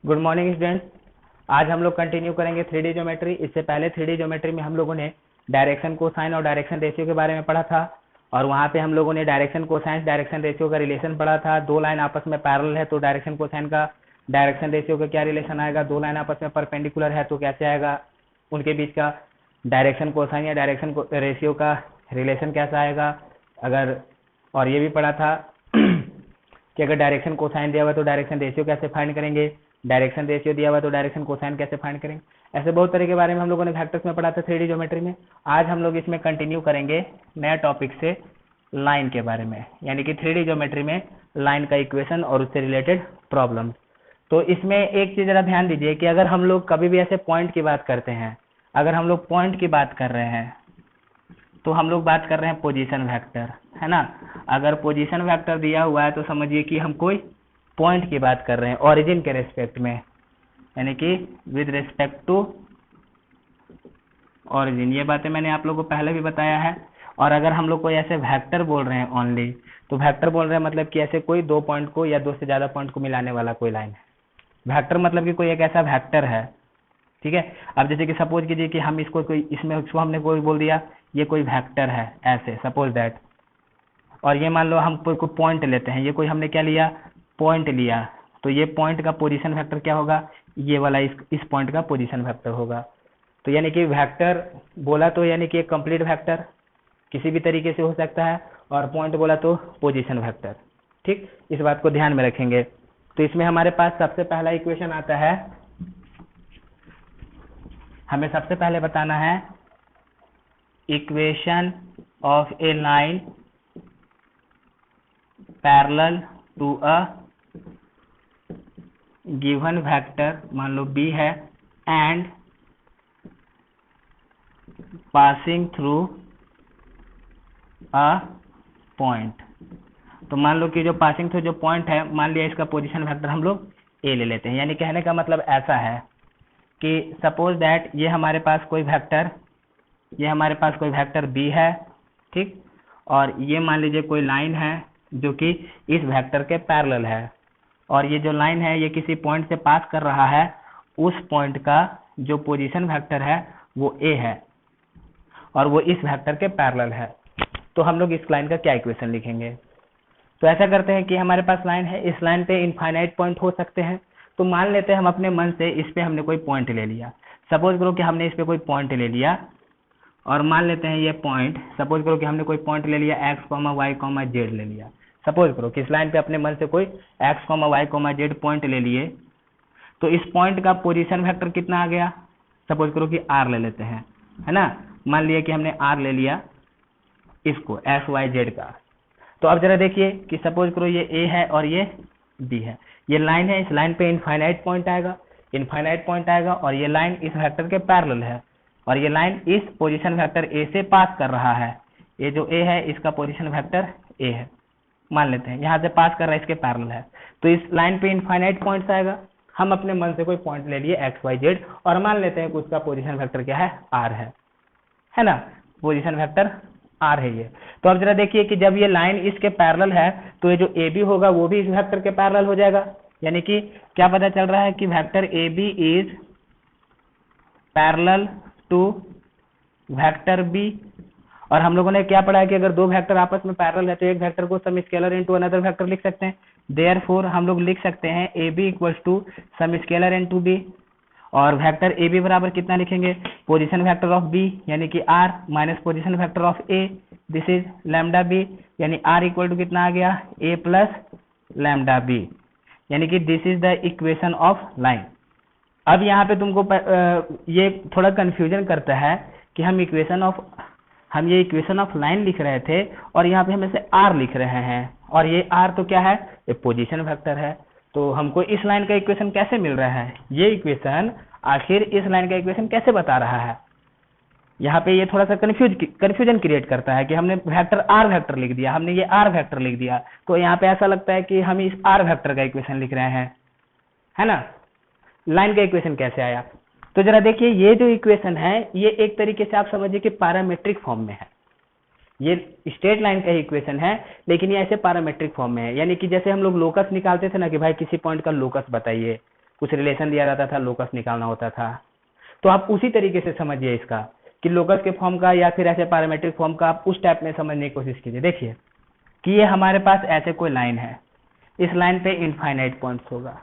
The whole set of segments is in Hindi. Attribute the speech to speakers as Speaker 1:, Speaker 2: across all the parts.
Speaker 1: Good morning students. आज हम लोग कंटिन्यू करेंगे 3D ज्योमेट्री। इससे पहले 3D ज्योमेट्री में हम लोगों ने डायरेक्शन कोसाइन और डायरेक्शन रेशियो के बारे में पढ़ा था, और वहाँ पे हम लोगों ने डायरेक्शन कोसाइन डायरेक्शन रेशियो का रिलेशन पढ़ा था। दो लाइन आपस में पैरेलल है तो डायरेक्शन कोसाइन का डायरेक्शन रेशियो का क्या रिलेशन आएगा, दो लाइन आपस में परपेंडिकुलर है तो कैसे आएगा, उनके बीच का डायरेक्शन कोसाइन या डायरेक्शन रेशियो का रिलेशन कैसा आएगा। अगर और ये भी पढ़ा था कि अगर डायरेक्शन कोसाइन दिया हुआ तो डायरेक्शन रेशियो कैसे फाइंड करेंगे, डायरेक्शन रेशियो दिया हुआ तो डायरेक्शन कोसाइन कैसे फाइंड करेंगे। ऐसे बहुत तरह के बारे में हम लोगों ने वेक्टर्स में पढ़ा था 3D ज्योमेट्री में। आज हम लोग इसमें कंटिन्यू करेंगे नया टॉपिक से लाइन के बारे में, यानी कि 3D ज्योमेट्री में लाइन का इक्वेशन और उससे रिलेटेड प्रॉब्लम। तो इसमें एक चीज जरा ध्यान दीजिए कि अगर हम लोग कभी भी ऐसे पॉइंट की बात करते हैं, अगर हम लोग पॉइंट की बात कर रहे हैं तो हम लोग बात कर रहे हैं पोजीशन वेक्टर, है ना। अगर पोजीशन वेक्टर दिया हुआ है तो समझिए कि हम कोई पॉइंट की बात कर रहे हैं ओरिजिन के रेस्पेक्ट में, यानी कि विद रेस्पेक्ट टू ओरिजिन। ये बातें मैंने आप लोगों को पहले भी बताया है। और अगर हम लोग कोई ऐसे वेक्टर बोल रहे हैं ओनली, तो वेक्टर बोल रहे हैं मतलब कि ऐसे कोई दो पॉइंट को या दो से ज्यादा पॉइंट को मिलाने वाला कोई लाइन है। वेक्टर मतलब कि कोई एक ऐसा वेक्टर है, ठीक है। अब जैसे कि सपोज कीजिए कि हम इसको कोई इसमें इसको हमने कोई बोल दिया ये कोई वेक्टर है, ऐसे सपोज दैट। और ये मान लो हम कोई पॉइंट लेते हैं, ये कोई हमने क्या लिया, पॉइंट लिया, तो ये पॉइंट का पोजीशन वेक्टर क्या होगा, ये वाला इस पॉइंट का पोजीशन वेक्टर होगा। तो यानी कि वेक्टर बोला तो यानी कि एक कंप्लीट वेक्टर किसी भी तरीके से हो सकता है, और पॉइंट बोला तो पोजीशन वेक्टर, ठीक। इस बात को ध्यान में रखेंगे। तो इसमें हमारे पास सबसे पहला इक्वेशन आता है, हमें सबसे पहले बताना है equation of a line parallel to a given vector, मान लो b है, and passing through a point. तो मान लो कि जो पासिंग थ्रू जो पॉइंट है, मान लिया इसका पोजीशन वेक्टर हम लोग a ले लेते हैं। यानी कहने का मतलब ऐसा है कि सपोज दैट ये हमारे पास कोई वेक्टर b है, ठीक। और ये मान लीजिए कोई लाइन है जो कि इस वेक्टर के पैरेलल है, और ये जो लाइन है ये किसी पॉइंट से पास कर रहा है, उस पॉइंट का जो पोजीशन वेक्टर है वो a है, और वो इस वेक्टर के पैरेलल है। तो हम लोग इस लाइन का क्या इक्वेशन लिखेंगे। तो ऐसा करते हैं कि हमारे पास लाइन है, इस लाइन पे इनफाइनाइट पॉइंट हो सकते हैं। तो मान लेते हैं हम अपने मन से इस पे हमने कोई पॉइंट ले लिया, सपोज करो कि हमने इस पे कोई पॉइंट ले लिया, और मान लेते हैं ये पॉइंट, सपोज करो कि हमने कोई पॉइंट ले लिया x, y, z ले लिया। सपोज करो कि इस लाइन पे अपने मन से कोई x, y, z पॉइंट ले लिए, तो इस पॉइंट का पोजीशन वेक्टर कितना आ गया, सपोज करो कि r ले लेते हैं, है ना। मान लिया कि हमने r ले लिया इसको x, y, z का। तो अब जरा देखिए कि सपोज करो ये a है और ये b है, ये लाइन है, इस लाइन पे इनफाइनाइट पॉइंट आएगा, और ये लाइन इस वेक्टर के पैरेलल है, और ये लाइन इस पोजीशन वेक्टर a से पास कर रहा है। ये जो a है इसका पोजीशन वेक्टर a है, मान लेते हैं यहाँ से पास कर रहा है, इसके पैरेलल है। तो इस लाइन पे इनफाइनाइट पॉइंट्स आएगा। हम अपने मन से कोई पॉइंट ले लिए x, y, z, और मान लेते हैं कि उसका पोजीशन वेक्टर क्या है, r है ना, पोजीशन वेक्टर r है ये। तो अब जरा देखिए कि जब ये लाइन इसके पैरेलल है तो ये जो AB होगा वो भी इस वेक्टर के पैरेलल हो जाएगा। यानी कि क्या पता चल रहा है कि vector AB is parallel to vector B। और हम लोगों ने क्या पढ़ा है कि अगर दो वेक्टर आपस में पैरेलल है तो एक वेक्टर को some scalar into another vector लिख सकते हैं। देयरफॉर हम लोग लिख सकते हैं AB equals to some scalar into B, और वेक्टर AB बराबर कितना लिखेंगे, पोजीशन वेक्टर ऑफ B यानी कि R minus position vector of A, this is lambda B, यानी R इक्वल टू कितना आ गया, A प्लस लैम्डा B, यानी कि this is the equation of line. अब यहाँ पे तुमको ये थोड़ा कंफ्यूजन करता है कि हम ये इक्वेशन ऑफ लाइन लिख रहे थे और यहाँ पे हम इसे R लिख रहे हैं, और ये R तो क्या है, ये पोजीशन वेक्टर है। तो हमको इस लाइन का इक्वेशन कैसे मिल रहा है, ये इक्वेशन आखिर इस लाइन का इक्वेशन कैसे बता रहा है। यहाँ पे ये थोड़ा सा कंफ्यूजन क्रिएट करता है कि हमने वेक्टर R वेक्टर लिख दिया, हमने ये R वेक्टर लिख दिया, तो यहाँ पे ऐसा लगता है कि हम इस R वेक्टर का इक्वेशन लिख रहे हैं, है ना। लाइन का इक्वेशन कैसे आया, तो जरा देखिए ये जो इक्वेशन है ये एक तरीके से आप समझिए कि पैरामेट्रिक फॉर्म में है। ये स्ट्रेट लाइन का इक्वेशन है लेकिन ये ऐसे पैरामेट्रिक फॉर्म में है, यानी कि जैसे हम लोग लोकस निकालते थे ना कि भाई किसी पॉइंट का लोकस बताइए, कुछ रिलेशन दिया जाता था, लोकस निकालना होता था। तो आप उसी तरीके से समझिए इसका कि लोकस के फॉर्म का या फिर ऐसे पैरामीट्रिक फॉर्म का आप उस टाइप में समझने की कोशिश कीजिए। देखिए कि ये हमारे पास ऐसे कोई लाइन है, इस लाइन पे इनफाइनाइट पॉइंट्स होगा,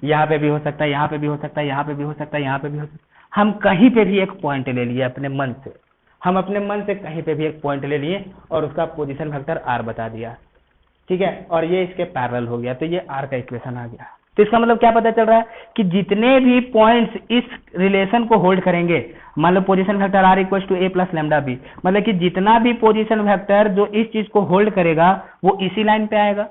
Speaker 1: यहाँ पे भी हो सकता है, यहाँ पे भी हो सकता है, यहाँ पे भी हो सकता है, यहाँ पे भी हो सकता है। हम कहीं पे भी एक पॉइंट ले लिए अपने मन से, हम अपने मन से कहीं पे भी एक पॉइंट ले लिए और उसका पोजीशन वेक्टर r बता दिया, ठीक है, और ये इसके पैरेलल हो गया, तो ये r का इक्वेशन आ गया। तो इसका मतलब क्या पता चल रहा है कि जितने भी पॉइंट्स इस रिलेशन को होल्ड करेंगे, मान लो position vector r equal to a plus lambda B, मतलब कि जितना भी पोजीशन वेक्टर जो इस चीज को होल्ड करेगा वो इसी लाइन पे आएगा।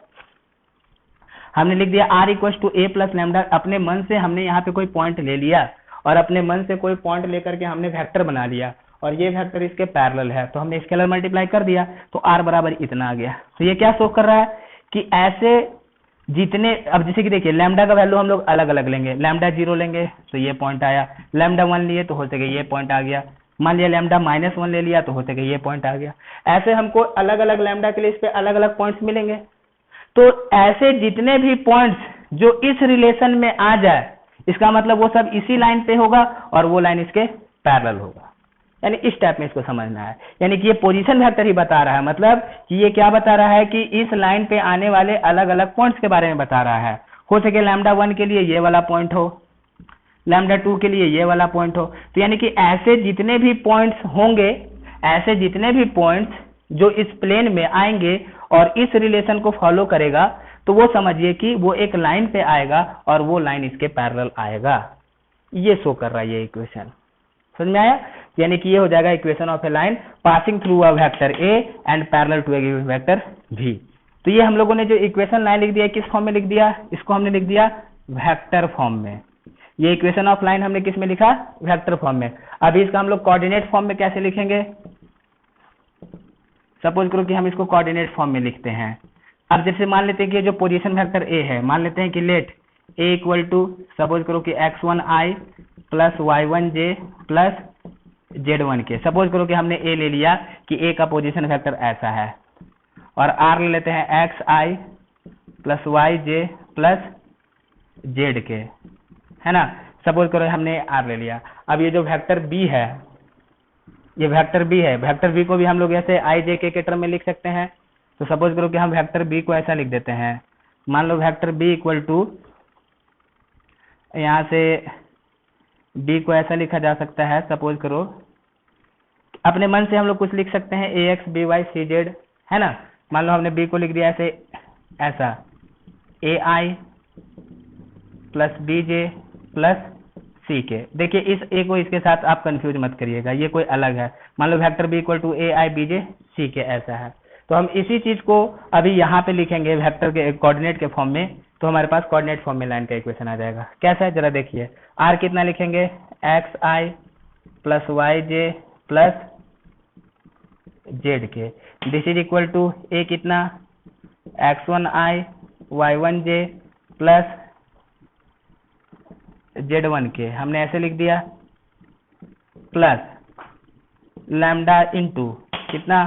Speaker 1: हमने लिख दिया r equal to a plus lambda, अपने मन से हमने यहाँ पे कोई पॉइंट ले लिया और अपने मन से कोई पॉइंट लेकर के हमने वेक्टर बना लिया और ये वेक्टर इसके पैरेलल है, तो हमने स्केलर मल्टीप्लाई कर दिया तो r बराबर इतना आ गया। तो ये क्या शो कर रहा है कि ऐसे जितने, अब जैसे कि देखिए लैम्डा का वैल्यू हम लोग अलग अलग लेंगे, लैम्डा 0 लेंगे तो ये पॉइंट आया, लैम्डा 1 लिए तो हो सके ये पॉइंट आ गया, मान लिया लैम्डा -1 ले लिया तो हो सके ये पॉइंट आ गया। ऐसे हमको अलग अलग लैम्डा के लिए इस पे अलग अलग पॉइंट्स मिलेंगे। तो ऐसे जितने भी पॉइंट्स जो इस रिलेशन में आ जाए, इसका मतलब वो सब इसी लाइन पे होगा और वो लाइन इसके पैरेलल होगा, यानी इस टाइप में इसको समझना है। यानी कि ये पोजीशन वेक्टर ही बता रहा है, मतलब कि ये क्या बता रहा है कि इस लाइन पे आने वाले अलग अलग पॉइंट्स के बारे में बता रहा है। हो सके लैम्डा 1 के लिए ये वाला पॉइंट हो, लैम्डा 2 के लिए ये वाला पॉइंट हो, तो यानी कि ऐसे जितने भी पॉइंट्स होंगे, ऐसे जितने भी पॉइंट्स जो इस प्लेन में आएंगे और इस रिलेशन को फॉलो करेगा, तो वो समझिए कि वो एक लाइन पे आएगा और वो लाइन इसके पैरेलल आएगा। ये शो कर रहा है ये इक्वेशन, समझ में आया? यानी कि ये हो जाएगा equation of a line passing through a vector a and parallel to a given vector भी। तो ये हम लोगों ने जो इक्वेशन लाइन लिख दिया किस फॉर्म में लिख दिया, इसको हमने लिख दिया वेक्टर फॉर्म में। ये इक्वेशन ऑफ लाइन हमने किस में लिखा, वेक्टर फॉर्म में। अभी इसका हम लोग कोऑर्डिनेट फॉर्म में कैसे लिखेंगे, सपोज करो कि हम इसको कोऑर्डिनेट फॉर्म में लिखते हैं। अब जैसे मान लेते हैं कि जो पोजीशन वेक्टर ए है, मान लेते हैं कि let a equal to suppose करो कि x1i plus y1j plus z1 के, सपोज करो कि हमने ए ले लिया कि ए का पोजीशन वेक्टर ऐसा है, और आर ले लेते हैं xi plus yj plus z के, है ना। सपोज करो हमने आर ले लिया। अब ये जो वेक्टर बी है, ये वेक्टर बी है, वेक्टर बी को भी हम लोग ऐसे आई जे के टर्म में लिख सकते हैं। तो सपोज करो कि हम वेक्टर बी को ऐसा लिख देते हैं, मान लो वेक्टर बी इक्वल टू, यहाँ से बी को ऐसा लिखा जा सकता है, सपोज करो अपने मन से हम लोग कुछ लिख सकते हैं A X B Y C Z, है ना। मान लो हमने बी को लिख दिया ऐसे, ऐसा ए आई प्लस बी जे प्लस सी के। देखिए इस ए को इसके साथ आप कंफ्यूज मत करिएगा, ये कोई अलग है। मान लो vector B equal to A I B J C K ऐसा है, तो हम इसी चीज को अभी यहाँ पे लिखेंगे वेक्टर के कोऑर्डिनेट के फॉर्म में, तो हमारे पास कोऑर्डिनेट फॉर्म में लाइन का इक्वेशन आ जाएगा। कैसा है जरा देखिए, आर कितना लिखेंगे, एक्स आई प्लस वाई जे प्लस जेड के, दिस इज इक्वल टू ए कितना, x1i y1j प्लस z1 के, हमने ऐसे लिख दिया, प्लस लैम्डा इंटू कितना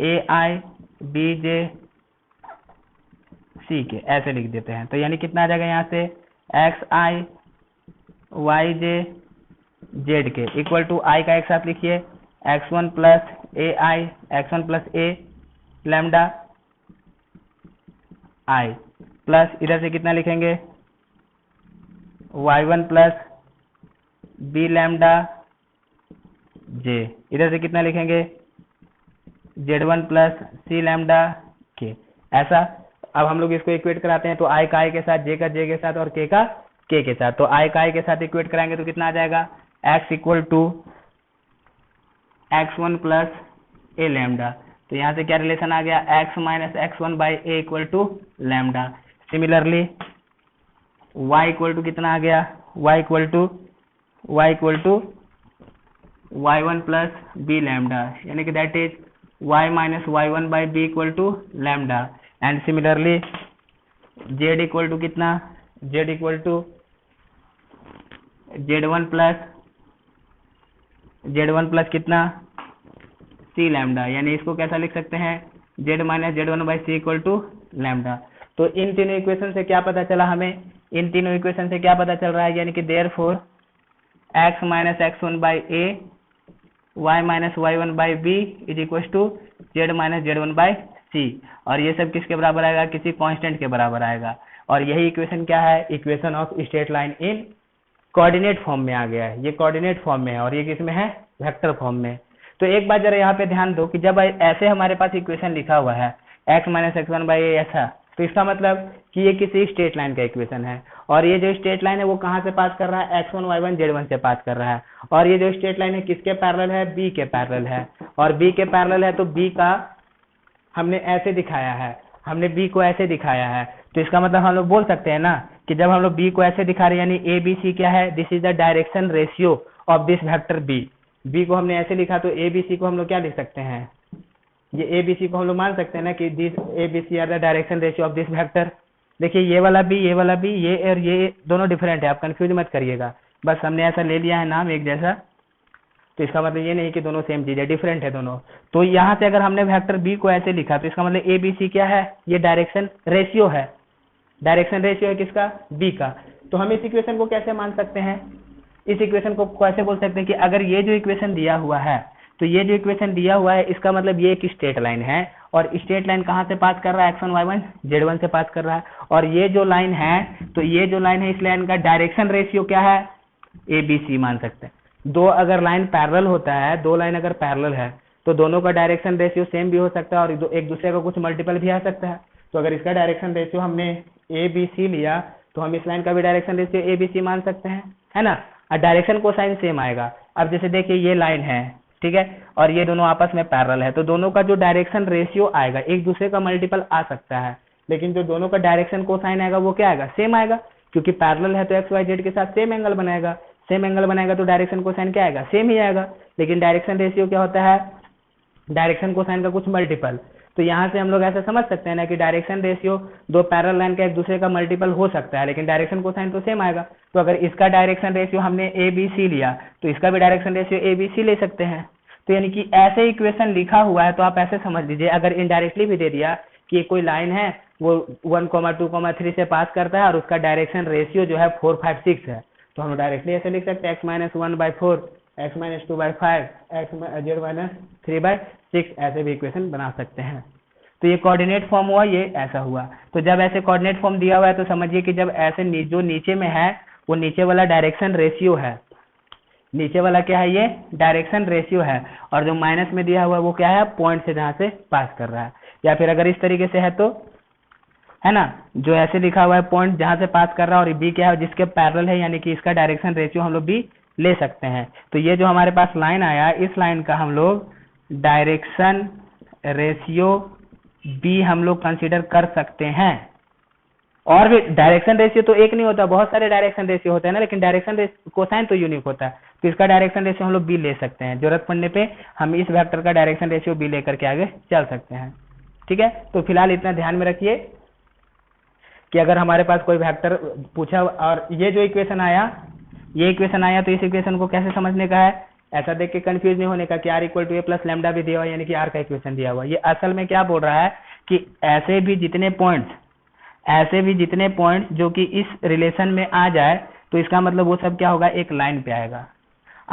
Speaker 1: ए आई बी जे सी के, ऐसे लिख देते हैं। तो यानी कितना आ जाएगा यहाँ से, एक्स आई वाई जे जेड के इक्वल टू आई का एक साथ लिखिए x1 plus A I, x1 plus a lambda I, plus इधर से कितना लिखेंगे y1 प्लस बी लैम्डा जे, इधर से कितना लिखेंगे z1 प्लस सी लैम्डा के, ऐसा। अब हम लोग इसको इक्वेट कराते हैं, तो i का i के साथ, j का j के साथ और k का k के साथ। तो i का i के साथ इक्वेट कराएंगे तो कितना आ जाएगा, x equal to x1 plus a lambda. तो यहाँ से क्या रिलेशन आ गया, x minus x1 by a equal to lambda. Similarly y equal to कितना आ गया, y equal to y1 plus b lambda, यानी कि that is y minus y1 by b equal to lambda. And similarly z equal to कितना, z equal to z1 plus कितना सी लैम्डा, यानी इसको कैसा लिख सकते हैं, z minus z1 by c equal to lambda. तो इन तीनों इक्वेशन से क्या पता चला हमें, इन तीनों इक्वेशन से क्या पता चल रहा है, यानी कि therefore x minus x1 by A y minus y1 by B is equal to z minus z1 by C, और ये सब किसके बराबर आएगा, किसी कांस्टेंट के बराबर आएगा। और यही इक्वेशन क्या है, equation of straight line in coordinate form में आ गया है। ये कोऑर्डिनेट फॉर्म में है और ये किसमें है, वेक्टर फॉर्म में। तो एक बात जरा यहाँ पे ध्यान दो कि जब ऐसे हमारे पास इक्वेशन लिखा हुआ है x माइनस x1 बाई ए ऐसा, तो इसका मतलब कि ये किसी स्ट्रेट लाइन का इक्वेशन है, और ये जो स्ट्रेट लाइन है वो कहाँ से पास कर रहा है, x1 y1 z1 से पास कर रहा है। और ये जो स्ट्रेट लाइन है किसके पैरेलल है, b के पैरेलल है, और b के पैरेलल है तो b का हमने ऐसे दिखाया है, हमने b को ऐसे दिखाया है। तो इसका मतलब हम लोग बोल सकते हैं ना कि जब हम लोग b को ऐसे दिखा रहे हैं, यानी ए बी सी क्या है, this is the direction ratio of this vector b को हमने ऐसे लिखा, तो ए बी सी को हम लोग क्या लिख सकते हैं, ये ए बी सी को हम लोग मान सकते हैं ना कि this a B c are the direction ratio of this vector. देखिए ये वाला बी, ये वाला बी, ये और ये दोनों डिफरेंट है, आप कंफ्यूज मत करिएगा, बस हमने ऐसा ले लिया है नाम एक जैसा, तो इसका मतलब ये नहीं कि दोनों सेम चीज है, डिफरेंट है दोनों। तो यहाँ से अगर हमने वेक्टर बी को ऐसे लिखा तो इसका मतलब ए बी सी क्या है, ये डायरेक्शन रेशियो है, डायरेक्शन रेशियो है किसका, बी का। तो हम इस इक्वेशन को कैसे मान सकते हैं, इस इक्वेशन को कैसे बोल सकते हैं कि अगर ये जो इक्वेशन दिया हुआ है, तो ये जो इक्वेशन दिया हुआ है इसका मतलब ये एक स्ट्रेट लाइन है, और स्ट्रेट लाइन कहाँ से पास कर रहा है, x1 y1 z1 से पास कर रहा है। और ये जो लाइन है, तो ये जो लाइन है इस लाइन का डायरेक्शन रेशियो क्या है, ए बी सी मान सकते हैं। दो अगर लाइन पैरेलल होता है, दो लाइन अगर पैरेलल है तो दोनों का डायरेक्शन रेशियो सेम भी हो सकता है और एक दूसरे का कुछ मल्टीपल भी आ सकता है। तो अगर इसका डायरेक्शन रेशियो हमने ए बी सी लिया तो हम इस लाइन का भी direction ratio A B c मान सकते हैं, है ना। और डायरेक्शन कोसाइन सेम आएगा। अब जैसे देखिए ये लाइन है, ठीक है, और ये दोनों आपस में पैरेलल है, तो दोनों का जो डायरेक्शन रेशियो आएगा एक दूसरे का मल्टीपल आ सकता है, लेकिन जो दोनों का डायरेक्शन कोसाइन आएगा वो क्या आएगा, सेम आएगा, क्योंकि पैरेलल है तो एक्स वाई जेड के साथ सेम एंगल बनाएगा, सेम एंगल बनाएगा तो डायरेक्शन कोसाइन क्या आएगा, सेम ही आएगा। लेकिन डायरेक्शन रेशियो क्या होता है, डायरेक्शन कोसाइन का कुछ मल्टीपल। तो यहाँ से हम लोग ऐसा समझ सकते हैं ना कि डायरेक्शन रेशियो दो पैरेलल लाइन का एक दूसरे का मल्टीपल हो सकता है, लेकिन डायरेक्शन कोसाइन तो सेम आएगा। तो अगर इसका डायरेक्शन रेशियो हमने ए बी सी लिया तो इसका भी direction ratio A B c ले सकते हैं। तो यानी कि ऐसे इक्वेशन लिखा हुआ है तो आप ऐसे समझ लीजिए, अगर इनडायरेक्टली भी दे दिया कि कोई लाइन है वो 1,2,3 से पास करता है और उसका डायरेक्शन रेशियो जो है 4, 5, 6 है, तो हम डायरेक्टली ऐसे लिख सकते हैं x minus 1/4, x minus 2/5, z minus 3/6, ऐसे भी इक्वेशन बना सकते हैं। तो ये कोऑर्डिनेट फॉर्म हुआ, ये ऐसा हुआ। तो जब ऐसे कोऑर्डिनेट फॉर्म दिया हुआ है तो समझिए कि जब ऐसे जो नीचे में है वो नीचे वाला डायरेक्शन रेशियो है, नीचे वाला क्या है, ये डायरेक्शन रेशियो है, और जो माइनस में दिया हुआ है वो क्या है, पॉइंट से जहाँ से पास कर रहा है। या फिर अगर इस तरीके से है तो है ना, जो ऐसे लिखा हुआ है पॉइंट जहां से पास कर रहा है, और बी क्या है जिसके पैरेलल है, यानी कि इसका डायरेक्शन रेशियो हम लोग भी ले सकते हैं। तो ये जो हमारे पास लाइन आया, इस लाइन का हम लोग डायरेक्शन रेशियो बी हम लोग कंसीडर कर सकते हैं। और भी डायरेक्शन रेशियो तो एक नहीं होता, बहुत सारे डायरेक्शन रेशियो होते हैं ना, लेकिन डायरेक्शन कोसाइन तो यूनिक होता है। तो इसका डायरेक्शन रेशियो हम लोग बी ले सकते हैं, जरूरत पड़ने पे हम इस वेक्टर का डायरेक्शन रेशियो बी लेकर के आगे चल सकते हैं। ठीक है, तो फिलहाल इतना ध्यान में रखिए कि अगर हमारे पास कोई वेक्टर पूछा और ये जो इक्वेशन आया, ये इक्वेशन आया, तो इस इक्वेशन को कैसे समझने का है, ऐसा देख के कंफ्यूज नहीं होने का कि r equal to a plus lambda भी दिया हुआ है, यानी कि r का इक्वेशन दिया हुआ है। ये असल में क्या बोल रहा है कि ऐसे भी जितने पॉइंट्स जो कि इस रिलेशन में आ जाए तो इसका मतलब वो सब क्या होगा, एक लाइन पे आएगा।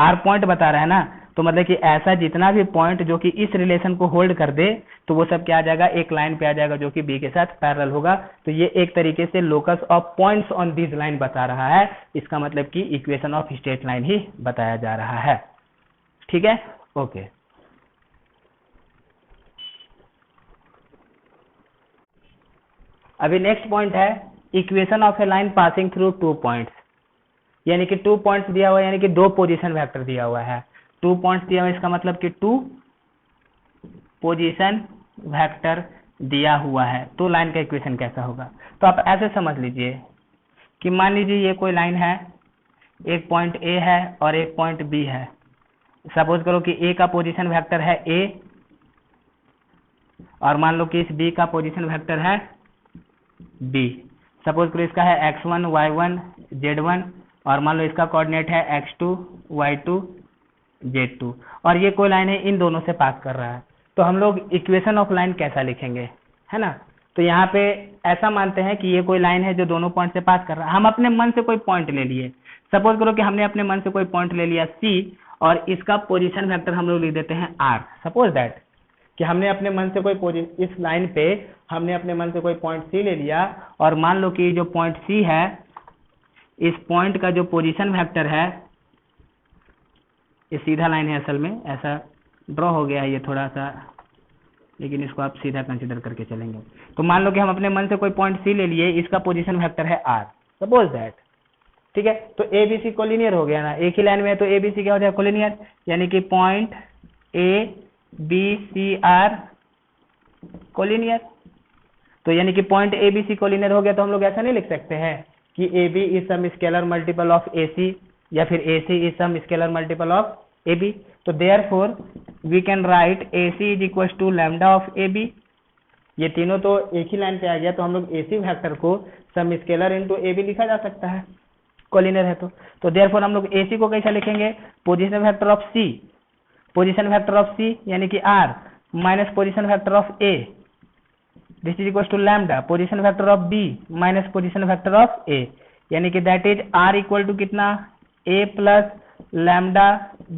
Speaker 1: r पॉइंट बता रहा है ना, तो मतलब कि ऐसा जितना भी पॉइंट जो कि इस रिलेशन को होल्ड कर दे तो वो सब क्या आ जाएगा, एक लाइन पे आ जाएगा जो कि बी के साथ पैरेलल होगा। तो ये एक तरीके से locus of points on this line बता रहा है, इसका मतलब कि इक्वेशन ऑफ स्ट्रेट लाइन ही बताया जा रहा है। ठीक है, ओके। अभी नेक्स्ट पॉइंट है equation of a line passing through 2 points, यानी कि 2 पॉइंट्स दिया हुआ है, यानी कि 2 पोजीशन वेक्टर दिया हुआ है। 2 पॉइंट्स दिया हुआ है, इसका मतलब कि 2 पोजीशन वेक्टर दिया हुआ है, तो लाइन का इक्वेशन कैसा होगा। तो आप ऐसे समझ लीजिए कि मान लीजिए ये कोई लाइन है, एक पॉइंट ए है और एक पॉइंट बी है। सपोज करो कि ए का पोजीशन वेक्टर है ए, और मान लो कि इस बी का पोजीशन वेक्टर है बी। सपोज करो इसका है x1 y1 z1, और मान लो इसका कोऑर्डिनेट है x2 y2 z2, और ये कोई लाइन है इन दोनों से पास कर रहा है। तो हम लोग इक्वेशन ऑफ लाइन कैसा लिखेंगे, है ना। तो तो यहाँ पे ऐसा मानते हैं कि ये कोई लाइन है जो दोनों पॉइंट से पास कर रहा है। हम अपने मन से कोई पॉइंट ले लिए, सपोज करो कि हमने अपने मन से कोई पॉइंट ले लिया C और इसका पोजीशन वेक्टर हम लोग लिख देते हैं R। सपोज दैट कि हमने अपने मन से कोई इस लाइन पे हमने अपने मन से कोई पॉइंट C ले लिया और मान लो कि जो पॉइंट C है, इस पॉइंट का जो पोजीशन वेक्टर है, ये सीधा लाइन है असल में, ऐसा ड्रॉ हो गया है ये थोड़ा सा, लेकिन इसको आप सीधा कंसीडर करके चलेंगे। तो मान लो कि हम अपने मन से कोई पॉइंट C ले लिए, इसका पोजीशन वेक्टर है R, सपोज दैट। ठीक है, तो ABC कोलिनियर हो गया ना, एक ही लाइन में है तो ABC क्या हो जाएगा, कोलिनियर, यानी कि पॉइंट ABCR कोलिनियर। तो यानी कि पॉइंट ABC कोलिनियर हो गया, तो हम लोग ऐसा नहीं लिख सकते हैं कि AB is some scalar multiple of AC या फिर AC is some scalar multiple of AB। तो therefore we can write AC is equal to lambda of AB। ये तीनों तो एक ही लाइन पे आ गया, तो हम लोग AC वेक्टर को सम स्केलर इनटू AB लिखा जा सकता है, कोलिनियर है तो देयरफॉर हम लोग AC को कैसा लिखेंगे, position vector of C, position vector of C यानी कि R minus position vector of A, this is equal to lambda position vector of B minus position vector of A, यानी कि that is R equal to कितना, A plus lambda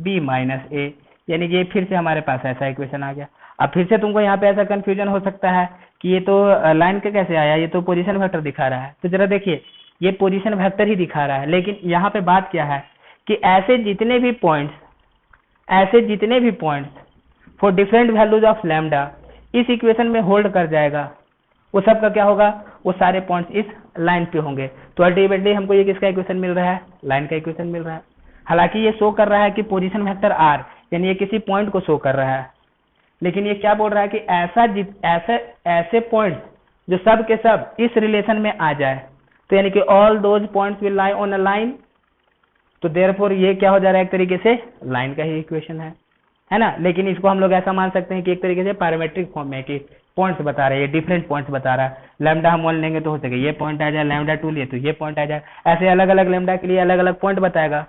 Speaker 1: B minus A। यानी कि ये फिर से हमारे पास ऐसा इक्वेशन आ गया। अब फिर से तुमको यहाँ पे ऐसा कंफ्यूजन हो सकता है कि ये तो लाइन का कैसे आया, ये तो पोजीशन वेक्टर दिखा रहा है। तो जरा देखिए, ये पोजीशन वेक्टर ही दिखा रहा है, लेकिन यहाँ पे बात क्या है कि ऐसे जितने भी points for different values of lambda इस इक्वेशन में होल्ड कर जाएगा, वो सब का क्या होगा, वो सारे पॉइंट्स इस लाइन पे होंगे। तो अल्टीमेटली हमको ये किसका इक्वेशन मिल रहा है, लाइन का इक्वेशन मिल रहा है। हालांकि ये शो कर रहा है कि पोजीशन वेक्टर R, यानी ये किसी पॉइंट को शो कर रहा है, लेकिन ये क्या बोल रहा है कि ऐसे पॉइंट्स जो सब के सब इस रिलेशन में आ जाए, तो यानी कि all those points will lie on a line. तो देयरफॉर ये क्या हो जा रहा है, एक तरीके से लाइन का ही इक्वेशन है ना। लेकिन इसको हम लोग ऐसा मान सकते हैं कि एक तरीके से पैरामीट्रिक फॉर्म में कि पॉइंट्स बता रहे हैं, ये डिफरेंट पॉइंट्स बता रहा है। लैम्डा हम 1 लेंगे तो हो सके ये पॉइंट आ जाए, लैम्डा 2 लिए तो ये पॉइंट आ जाए, ऐसे अलग अलग लैम्डा के लिए अलग अलग पॉइंट बताएगा।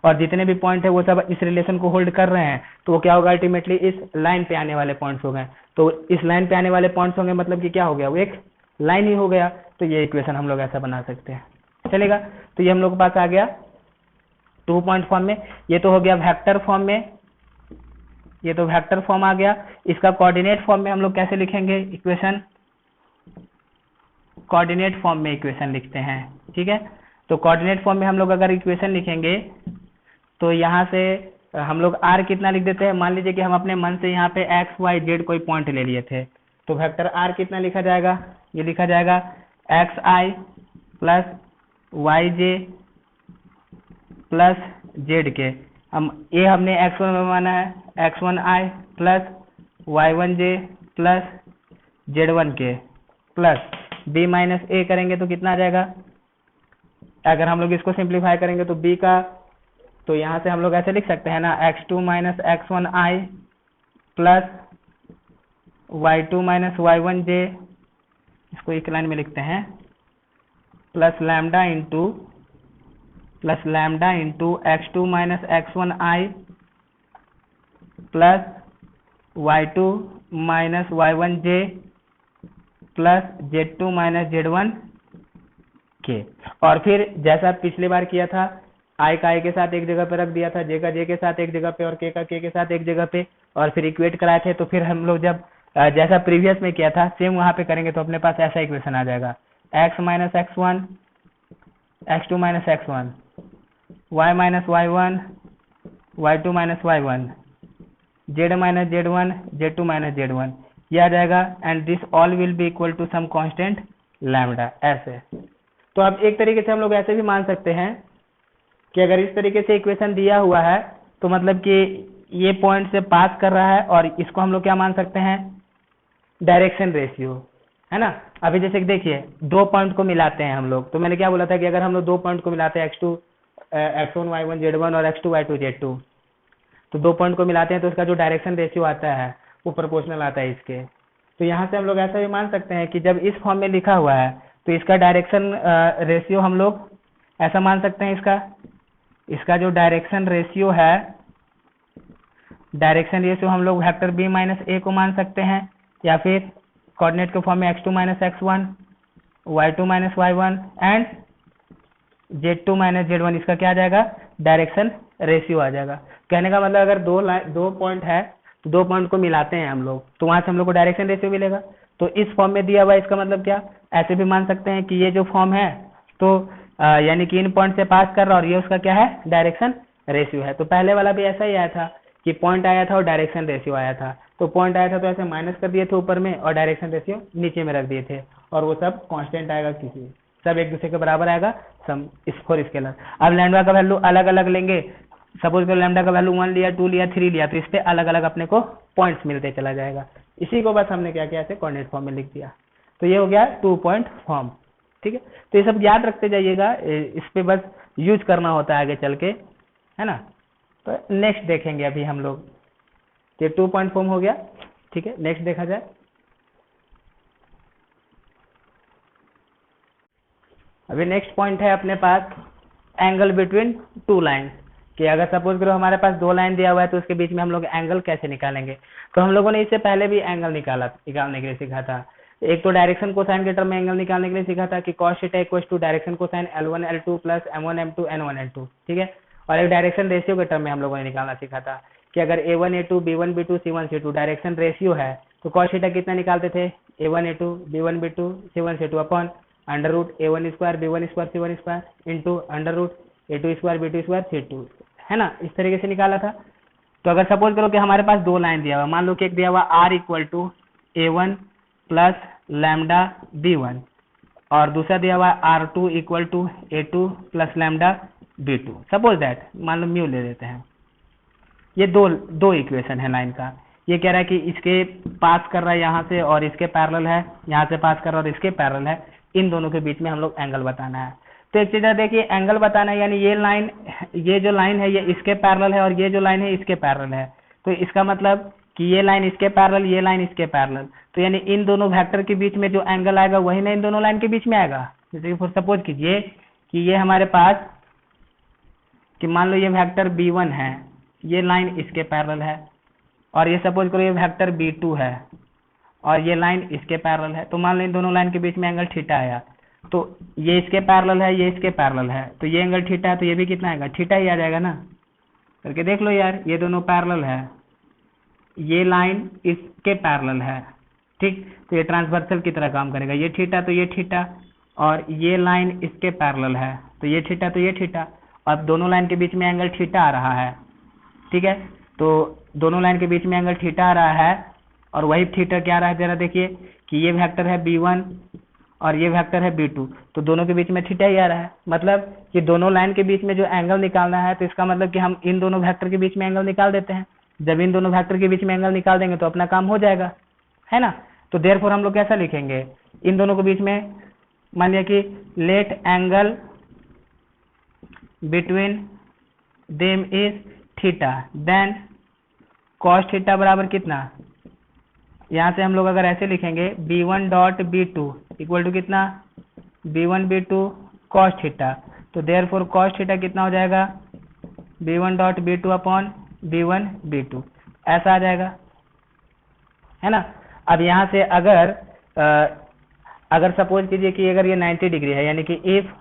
Speaker 1: और जितने भी पॉइंट है वो सब इस रिलेशन को होल्ड कर रहे हैं, तो वो क्या होगा, अल्टीमेटली इस लाइन पे आने वाले पॉइंट्स हो गए। तो इस लाइन पे आने वाले पॉइंट्स होंगे, मतलब कि क्या हो गया, वो एक लाइन ही हो गया। तो ये इक्वेशन हम लोग ऐसा बना सकते हैं, चलेगा। तो ये हम लोग के पास आ गया 2 पॉइंट फॉर्म में। ये तो हो गया वेक्टर फॉर्म में, ये तो वेक्टर फॉर्म आ गया। इसका कोऑर्डिनेट फॉर्म में हम लोग कैसे लिखेंगे इक्वेशन, कोऑर्डिनेट फॉर्म में इक्वेशन लिखते हैं। ठीक है, तो कोऑर्डिनेट फॉर्म में हम लोग अगर इक्वेशन लिखेंगे तो यहाँ से हम लोग R कितना लिख देते हैं, मान लीजिए कि हम अपने मन से यहाँ पे x y z कोई पॉइंट ले लिए थे, तो वेक्टर R कितना लिखा जाएगा, ये लिखा जाएगा xi plus yj plus z के। हम ये हमने x1 में माना है, x1i plus y1j plus z1 के प्लस b माइनस a करेंगे तो कितना आ जाएगा, अगर हम लोग इसको सिंप्लीफाई करेंगे तो b का, तो यहाँ से हम लोग ऐसे लिख सकते हैं ना, x2 minus x1i plus y2 minus y1j, इसको एक लाइन में लिखते हैं, plus lambda into x2 minus x1i plus y2 minus y1j plus z2 minus z1 के। और फिर जैसा पिछली बार किया था, i का i के साथ एक जगह पे रख दिया था, j का j के साथ एक जगह पे और k का k के साथ एक जगह पे, और फिर इक्वेट कराए थे। तो फिर हम लोग जब जैसा प्रीवियस में किया था सेम वहां पे करेंगे तो अपने पास ऐसा इक्वेशन आ जाएगा, x minus x1, x2 minus x1, y minus y1, y2 minus y1, z minus z1, z2 minus z1, ये आ जाएगा। And this all will be equal to some constant lambda, ऐसे। तो अब एक तरीके से हम लोग ऐसे भी मान सकते हैं कि अगर इस तरीके से इक्वेशन दिया हुआ है तो मतलब कि ये पॉइंट से पास कर रहा है, और इसको हम लोग क्या मान सकते हैं, डायरेक्शन रेशियो, है ना। अभी जैसे कि देखिए 2 पॉइंट को मिलाते हैं हम लोग, तो मैंने क्या बोला था कि अगर हम लोग 2 पॉइंट को मिलाते हैं, x1 y1 z1 और x2 y2 z2, तो 2 पॉइंट को मिलाते हैं तो इसका जो डायरेक्शन रेशियो आता है वो प्रोपोर्शनल आता है इसके। तो यहाँ से हम लोग ऐसा भी मान सकते हैं कि जब इस फॉर्म में लिखा हुआ है तो इसका डायरेक्शन रेशियो हम लोग ऐसा मान सकते हैं, इसका जो डायरेक्शन रेशियो है, डायरेक्शन रेशियो हम लोग वेक्टर b माइनस a को मान सकते हैं, या फिर कोऑर्डिनेट के फॉर्म में x2 minus x1, y2 minus y1 and z2 minus z1, इसका क्या आ जाएगा, डायरेक्शन रेशियो आ जाएगा। कहने का मतलब अगर दो पॉइंट है तो दो पॉइंट को मिलाते हैं हम लोग, तो वहां से हम लोग को डायरेक्शन रेशियो मिलेगा। तो इस फॉर्म में दिया हुआ है, इसका मतलब क्या, ऐसे भी मान सकते हैं कि ये जो फॉर्म है तो यानी कि इन पॉइंट से पास कर रहा और ये उसका क्या है, डायरेक्शन रेशियो है। तो पहले वाला भी ऐसा ही आया था कि पॉइंट आया था और डायरेक्शन रेशियो आया था। तो पॉइंट आया था तो ऐसे माइनस कर दिए थे ऊपर में और डायरेक्शन रेशियो नीचे में रख दिए थे, और वो सब कांस्टेंट आएगा, किसी सब एक दूसरे के बराबर आएगा सम फॉर स्केलर। अब लैम्डा का वैल्यू अलग अलग लेंगे, सपोज करो लैम्डा का वैल्यू 1 लिया, 2 लिया, 3 लिया, तो इस पे अलग अलग अपने को पॉइंट्स मिलते चला जाएगा। इसी को बस हमने क्या किया, ऐसे कोऑर्डिनेट फॉर्म में लिख दिया। तो ये हो गया 2 पॉइंट फॉर्म, ठीक है। तो ये सब याद रखते जाइएगा, इस पे बस यूज करना होता है आगे चल के, है ना। तो नेक्स्ट देखेंगे अभी हम लोग, ये 2 पॉइंट फॉर्म हो गया, ठीक है। नेक्स्ट देखा जाए, अभी नेक्स्ट पॉइंट है अपने पास एंगल बिटवीन टू लाइंस, कि अगर सपोज करो हमारे पास दो लाइन दिया हुआ है तो उसके बीच में हम लोग एंगल कैसे निकालेंगे। तो हम लोगों ने इससे पहले भी एंगल निकालने के लिए सीखा था। एक तो डायरेक्शन कोसाइन के टर्म में एंगल निकालने के लिए सीखा था कि cos theta equals to direction cosine L1 L2 plus M1 M2 N1 N2, ठीक है। और एक डायरेक्शन रेशियो के टर्म में हम लोगों ने निकालना सीखा था कि अगर A1 A2 B1 B2 C1 C2 direction ratio है तो cos थीटा कितना निकालते थे, A1 A2 B1 B2 C1 C2 upon under root A1 square B1 square C1 square into under root A2 square B2 square C2, है ना। इस तरीके से निकाला था। तो अगर सपोज करो कि हमारे पास दो लाइन दिया हुआ, मान लो कि एक दिया हुआ R equal to A1 plus lambda B1 और दूसरा दिया हुआ R2 equal to A2 plus lambda B2, suppose that, मान लो म्यू ले लेते हैं। ये दो इक्वेशन है लाइन का। ये कह रहा है कि इसके पास कर रहा है यहाँ से और इसके पैरेलल है, यहाँ से पास कर रहा है और इसके पैरेलल है, इन दोनों के बीच में हम लोग एंगल बताना है। तो एक चीज देखिए, एंगल बताना है यानी ये जो लाइन है ये इसके पैरेलल है और ये जो लाइन है इसके पैरेलल है। तो इसका मतलब कि ये लाइन इसके पैरेलल, ये लाइन इसके पैरेलल, तो यानी इन दोनों वेक्टर के बीच में जो एंगल आएगा वही ना इन दोनों लाइन के बीच में आएगा। जैसे कि सपोज कीजिए कि ये हमारे पास, कि मान लो ये वेक्टर B1 है, ये लाइन इसके पैरेलल है, और ये सपोज करो ये वेक्टर B2 है और ये लाइन इसके पैरेलल है। तो मान लो इन दोनों लाइन के बीच में एंगल थीटा आया, तो ये इसके पैरेलल है, ये इसके पैरेलल है, तो ये एंगल थीटा है, तो ये भी कितना आएगा, थीटा ही आ जाएगा ना। करके देख लो यार, ये दोनों पैरेलल है, ये लाइन इसके पैरेलल है, ठीक। तो ये ट्रांसवर्सल की तरह काम करेगा, ये थीटा तो ये थीटा, और ये लाइन इसके पैरेलल है तो ये थीटा तो ये थीटा। अब दोनों लाइन के बीच में एंगल थीटा आ रहा है, ठीक है। तो दोनों लाइन के बीच में एंगल थीटा आ रहा है, और वही थीटा क्या आ रहा है, जरा देखिए कि ये वेक्टर है B1 और ये वेक्टर है B2, तो दोनों के बीच में थीटा ही आ रहा है। मतलब कि दोनों लाइन के बीच में जो एंगल निकालना है, तो इसका मतलब कि हम इन दोनों वेक्टर के बीच में एंगल निकाल देते हैं। जब इन दोनों वेक्टर के बीच में एंगल निकाल देंगे तो अपना काम हो जाएगा, है ना। तो देयरफॉर हम लोग कैसा लिखेंगे, इन दोनों के बीच में मान लिया कि let angle between them is theta, then cos theta बराबर कितना, यहाँ से हम लोग अगर ऐसे लिखेंगे B1 dot B2 equal to कितना, B1 B2 कॉस थीटा, तो देयरफॉर कॉस थीटा कितना हो जाएगा, B1 dot B2 upon B1 B2, ऐसा आ जाएगा, है ना। अब यहाँ से अगर सपोज कीजिए कि अगर ये 90 डिग्री है, यानी कि if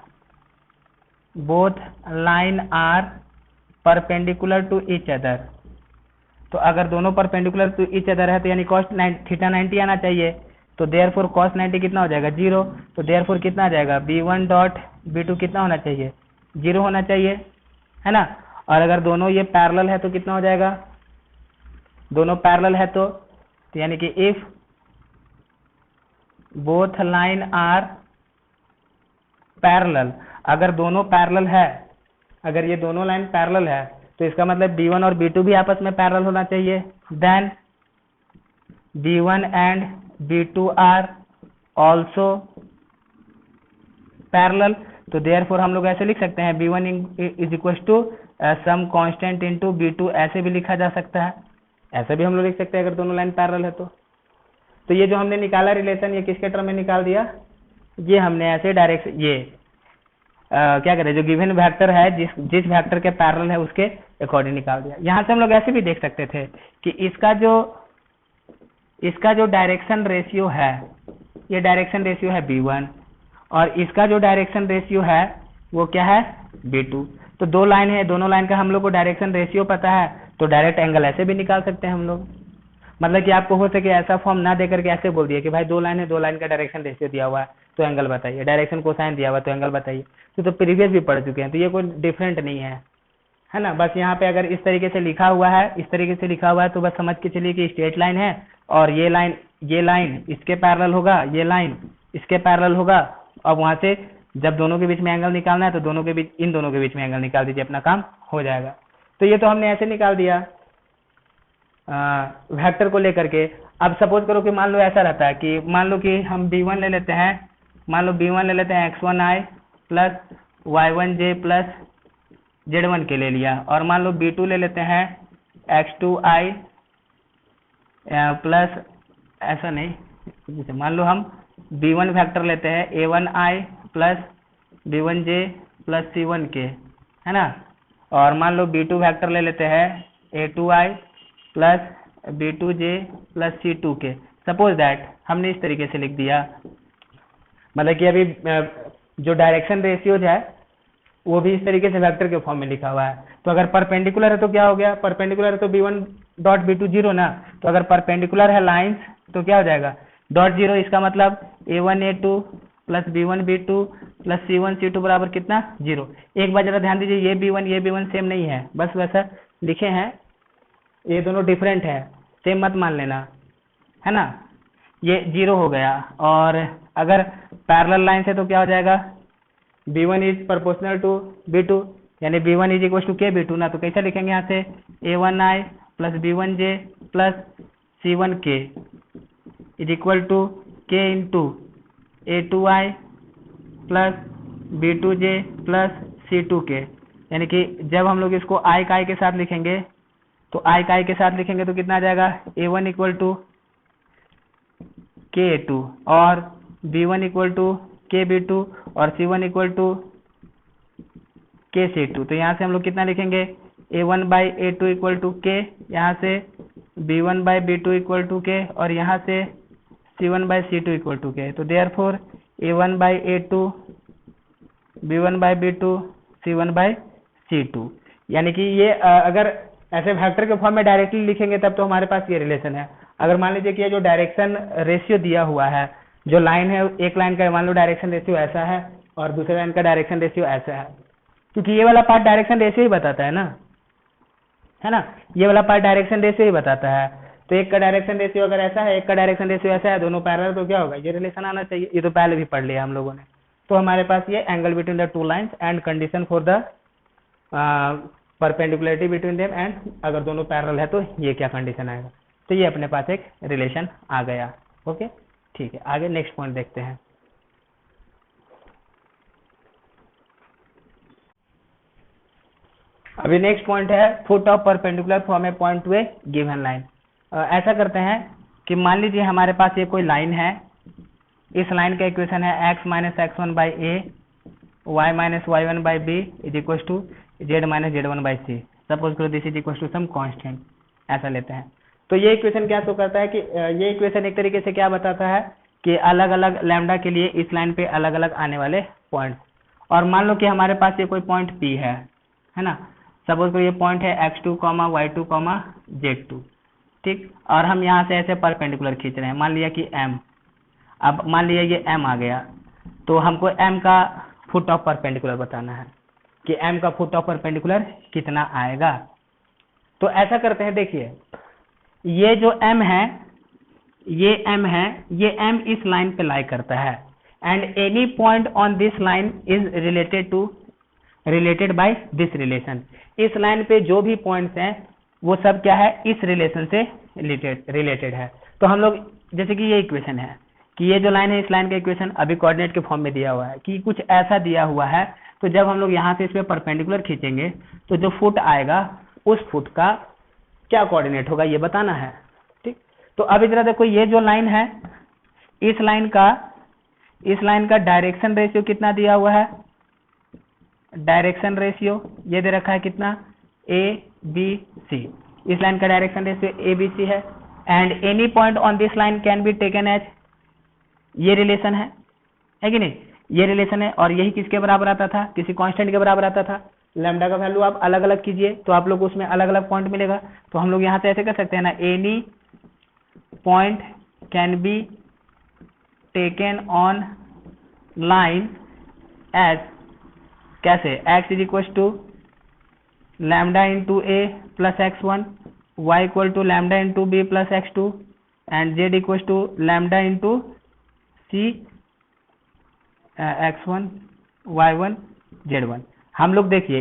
Speaker 1: both line are perpendicular to each other, तो अगर दोनों परपेंडिकुलर टू ईच अदर है तो यानी कॉस थीटा 90 आना चाहिए। तो देयरफॉर कॉस 90 कितना हो जाएगा, 0। तो देयरफॉर कितना आ जाएगा, B1 डॉट B2 कितना होना चाहिए, 0 होना चाहिए, है ना। और अगर दोनों ये पैरेलल है तो कितना हो जाएगा, दोनों पैरेलल है तो यानी कि if both line are parallel, अगर दोनों पैरेलल है, अगर ये दोनों लाइन पैरेलल है तो इसका मतलब B1 और B2 भी आपस में पैरेलल होना चाहिए। Then B1 and B2 are also parallel, तो देयरफॉर हम लोग ऐसे लिख सकते हैं B1 is equal to some constant into B2, ऐसे भी लिखा जा सकता है, ऐसे भी हम लोग लिख सकते हैं अगर दोनों लाइन पैरेलल है तो ये जो हमने निकाला रिलेशन, ये किसके टर्म में निकाल दिया, ये हमने ऐसे डायरेक्ट ये क्या करें, जो गिवन वेक्टर है जिस वेक्टर के पैरेलल है उसके अकॉर्डिंग निकाल दिया। यहाँ से हम लोग ऐसे भी देख सकते थे कि इसका जो इसका जो डायरेक्शन रेशियो है, ये डायरेक्शन रेशियो है B1 और इसका जो डायरेक्शन रेशियो है वो क्या है B2। तो दो लाइन है, दोनों लाइन का हम लोग को डायरेक्शन रेशियो पता है, तो डायरेक्ट एंगल ऐसे भी निकाल सकते हैं हम लोग। मतलब कि आपको हो सके ऐसा फॉर्म ना देकर के ऐसे बोल दिया कि भाई दो लाइन है, दो लाइन का डायरेक्शन रेशियो दिया हुआ है तो एंगल बताइए, डायरेक्शन कोसाइन दिया हुआ है तो एंगल बताइए। तो प्रीवियस भी पढ़ चुके हैं, तो ये कोई डिफरेंट नहीं है ना। बस यहाँ पे अगर इस तरीके से लिखा हुआ है, इस तरीके से लिखा हुआ है तो बस समझ के चलिए कि स्ट्रेट लाइन है और ये लाइन इसके पैरेलल होगा, ये लाइन इसके पैरेलल होगा। अब वहां से जब दोनों के बीच में एंगल निकालना है तो दोनों के बीच, इन दोनों के बीच में एंगल निकाल दीजिए, अपना काम हो जाएगा। तो ये तो हमने ऐसे निकाल दिया वेक्टर को लेकर के। अब सपोज करो कि मान लो ऐसा रहता है कि मान लो कि हम B1 ले लेते हैं, मान लो B1 ले लेते हैं x1i plus y1j plus z1 के ले लिया, और मान लो B2 ले लेते हैं x2i प्लस, ऐसा नहीं, मान लो हम B1 वेक्टर लेते हैं a1i plus b1j plus c1 के, है ना। और मान लो B2 वेक्टर ले लेते हैं a2i plus b2j plus c2 के। सपोज दैट हमने इस तरीके से लिख दिया, मतलब कि अभी जो डायरेक्शन रेशियोज है वो भी इस तरीके से वेक्टर के फॉर्म में लिखा हुआ है। तो अगर परपेंडिकुलर है तो क्या हो गया, परपेंडिकुलर है तो b1 डॉट b2 जीरो ना, तो अगर परपेंडिकुलर है लाइंस तो क्या हो जाएगा डॉट जीरो। इसका मतलब a1 a2 plus b1 b2 plus c1 c2 बराबर कितना, जीरो। एक बार जरा ध्यान दीजिए, ये b1 सेम नहीं है, बस वैसा लिखे हैं, ये दोनों डिफरेंट है, सेम मत मान लेना, है ना। ये जीरो हो गया। और अगर पैरेलल लाइन से तो क्या हो जाएगा, b1 is proportional to b2, यानी b1 is equal to k b2 ना। तो कैसे लिखेंगे यहाँ से a1i plus b1j plus c1k is equal to k into a2i plus b2j plus c2k। यानी कि जब हम लोग इसको i का i के साथ लिखेंगे तो i का i के साथ लिखेंगे तो कितना आ जाएगा a1 equal to k a2 और b1 equal to k b2 और c1 equal to k c2। तो यहाँ से हम लोग कितना लिखेंगे a1 by a2 equal to k, यहाँ से b1 by b2 equal to k और यहाँ से c1 by c2 equal to k। तो therefore a1 by a2 b1 by b2 c1 by c2। यानी कि ये अगर ऐसे वेक्टर के फॉर्म में डायरेक्टली लिखेंगे तब तो हमारे पास ये रिलेशन है। अगर मान लीजिए कि ये जो डायरेक्शन रेशियो दिया हुआ है, जो लाइन है, एक लाइन का मान लो डायरेक्शन रेशियो ऐसा है और दूसरे लाइन का डायरेक्शन रेशियो ऐसा है, क्योंकि ये वाला पार्ट डायरेक्शन रेशियो ही बताता है ना, है ना, ये वाला पार्ट डायरेक्शन रेशियो ही बताता है। तो एक का डायरेक्शन रेशियो अगर ऐसा है, एक का डायरेक्शन रेशियो ऐसा है, दोनों पैरेलल, तो क्या होगा, ये रिलेशन आना चाहिए। ये तो पहले भी पढ़ लिया हम लोगों ने। तो हमारे पास ये angle between the two lines and condition for the perpendicularity between them, and अगर दोनों पैरेलल है तो ये क्या कंडीशन आएगा। तो ये अपने पास एक रिलेशन आ गया। ओके, ठीक है, आगे नेक्स्ट पॉइंट देखते हैं। अभी नेक्स्ट पॉइंट है foot of perpendicular from A point two a given line. ऐसा करते हैं कि मान लीजिए हमारे पास ये कोई लाइन है, इस लाइन का इक्वेशन है x minus x1 by A, y minus y1 by B is equal to z minus z1 by C. Suppose करो this is equal to some constant, ऐसा लेते हैं। तो ये इक्वेशन क्या शो करता है कि ये इक्वेशन एक तरीके से क्या बताता है कि अलग अलग लैम्डा के लिए इस लाइन पे अलग अलग आने वाले पॉइंट। और मान लो कि हमारे पास ये कोई पॉइंट P है ना। सपोज करो ये पॉइंट है x2, y2, z2, ठीक। और हम यहाँ से ऐसे परपेंडिकुलर खींच रहे हैं, मान लिया कि m। अब मान लिया ये m आ गया, तो हमको m का फुट ऑफ परपेंडिकुलर बताना है कि m का फुट ऑफ परपेंडिकुलर कितना आएगा। तो ऐसा करते हैं, देखिए ये जो m है, ये m है, ये m इस लाइन पे लाई करता है, and any point on this line is related by this relation. इस लाइन पे जो भी पॉइंट्स हैं वो सब क्या है, इस रिलेशन से रिलेटेड है। तो हम लोग जैसे कि ये इक्वेशन है कि ये जो लाइन है, इस लाइन का इक्वेशन अभी कोऑर्डिनेट के फॉर्म में दिया हुआ है कि कुछ ऐसा दिया हुआ है। तो जब हम लोग यहाँ से इस पे परपेंडिकुलर खींचेंगे तो जो फुट आएगा उस फुट का क्या कोऑर्डिनेट होगा ये बताना है, ठीक। तो अभी जरा देखो, ये जो लाइन है, इस लाइन का डायरेक्शन रेशियो कितना दिया हुआ है, डायरेक्शन रेशियो ये दे रखा है कितना, ए बी सी। इस लाइन का direction ratio A B C है। And any point on this line can be taken as, ये रिलेशन है कि नहीं, ये रिलेशन है। और यही किसके बराबर आता था, किसी कांस्टेंट के बराबर आता था। लैम्डा का वैल्यू आप अलग अलग कीजिए तो आप लोग को उसमें अलग अलग पॉइंट मिलेगा। तो हम लोग यहाँ से ऐसे कर सकते हैं ना, any point can be taken on line as, कैसे, x is equal to lambda into a plus x1, y equal to lambda into b plus x2 and z equal to lambda into c x1 y1 z1। हम लोग देखिए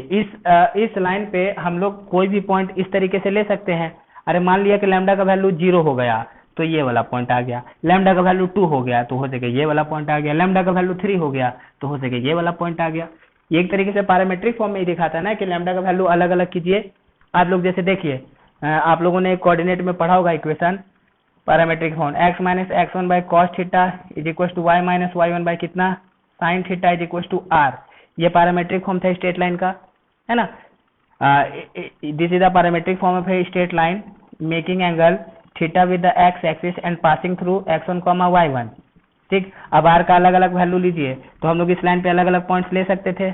Speaker 1: इस लाइन पे हम लोग कोई भी पॉइंट इस तरीके से ले सकते हैं। अरे मान लिया कि लैम्डा का वैल्यू 0 हो गया तो ये वाला पॉइंट आ गया, लैम्डा का वैल्यू 2 हो गया तो हो सके ये वाला पॉइंट आ गया, लैम्डा का वैल्यू 3 हो गया तो हो सके ये वाला पॉइंट आ गया। ये एक तरीके से पैरामेट्रिक फॉर्म में ही दिखाता है ना कि लैम्डा का वैल्यू अलग अलग कीजिए। आप लोग जैसे देखिए आप लोगों ने कोऑर्डिनेट में पढ़ा होगा equation parametric form, x minus x1 by cos theta is equal to y minus y1 by कितना sine theta is equal to r। ये पैरामेट्रिक फॉर्म था स्ट्रेट लाइन का, है ना। This is the parametric form of a straight line making angle theta with the x axis and passing through x1 y1। ठीक, अब r का अलग अलग वैल्यू लीजिए तो हम लोग इस लाइन पे अलग अलग पॉइंट्स ले सकते थे।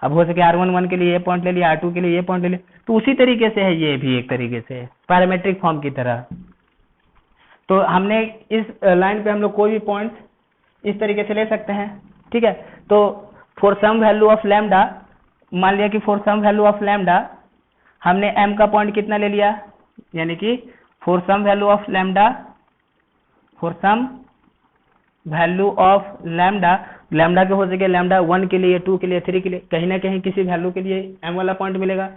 Speaker 1: अब हो सके r11 के लिए ये पॉइंट ले लिया, r2 के लिए ये पॉइंट ले लिया, तो उसी तरीके से है ये भी एक तरीके से पैरामेट्रिक फॉर्म की तरह। तो हमने इस लाइन पे हम लोग कोई भी पॉइंट इस तरीके से ले सकते हैं, ठीक है। तो for some value of lambda, मान लिया कि for some value of lambda हमने m का पॉइंट कितना ले लिया, यानी कि for some value of lambda, for some value of lambda, lambda के हो सके लैम्डा 1 के लिए, 2 के लिए, 3 के लिए, कहीं ना कहीं किसी वैल्यू के लिए m वाला पॉइंट मिलेगा।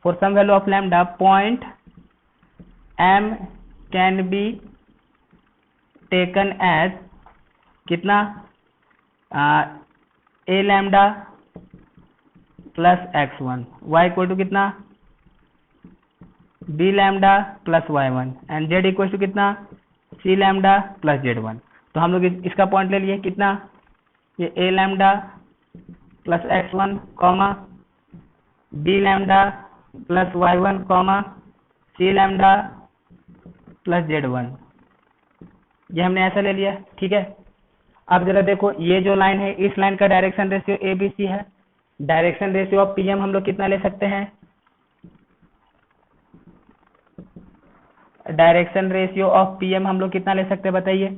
Speaker 1: For some value of lambda point m can be taken as कितना, a lambda plus x1, y equal to कितना b lambda plus y1 and z equal to कितना c लैम्डा प्लस z1। तो हम लोग इसका पॉइंट ले लिए कितना, ये a lambda plus x1 comma b lambda plus y1 comma c lambda plus z1, ये हमने ऐसा ले लिया, ठीक है। अब जरा देखो ये जो लाइन है इस लाइन का डायरेक्शन रेशियो ABC है। डायरेक्शन रेशियो ऑफ PM हम लोग कितना ले सकते हैं, डायरेक्शन रेशियो ऑफ PM हम लोग कितना ले सकते हैं बताइए।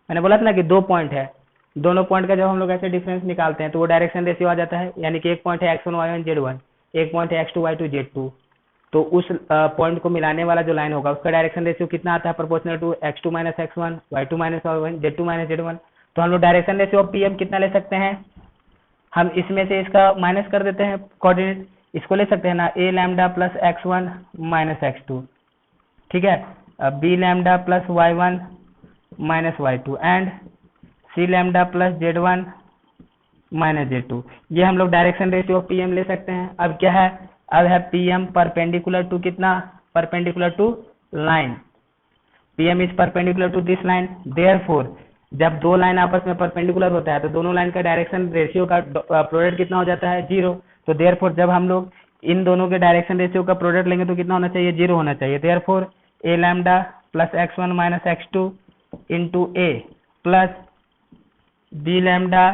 Speaker 1: मैंने बोला था ना कि 2 पॉइंट है, दोनों पॉइंट का जब हम लोग ऐसे डिफरेंस निकालते हैं तो वो डायरेक्शन रेशियो आ जाता है। यानी कि एक पॉइंट है x1 y1 z1, एक पॉइंट है x2 y2 z2, तो उस पॉइंट को मिलाने वाला जो लाइन होगा उसका डायरेक्शन रेशियो कितना आता है, proportional to x2 minus x1 y2 minus y1 z2 minus z1। तो हम लोग डायरेक्शन रेशियो ऑफ PM कितना ले सकते हैं, हम इसमें से इसका माइनस कर देते हैं कोऑर्डिनेट, इसको ले सकते हैं ना a lambda plus x1 minus x2, ठीक है, b lambda plus y1 minus y2 and c lambda plus z1 minus z2। ये हम लोग डायरेक्शन रेशियो ऑफ PM ले सकते हैं। अब क्या है, अब है PM परपेंडिकुलर टू कितना, perpendicular to line, PM is perpendicular to this line. Therefore जब दो लाइन आपस में परपेंडिकुलर होता है तो दोनों लाइन का डायरेक्शन रेशियो का प्रोडक्ट कितना हो जाता है, 0। तो देयरफॉर जब हम लोग इन दोनों के डायरेक्शन रेशियो का प्रोडक्ट लेंगे तो कितना होना चाहिए, 0 होना चाहिए। Therefore a lambda plus x1 minus x2 into a plus b lambda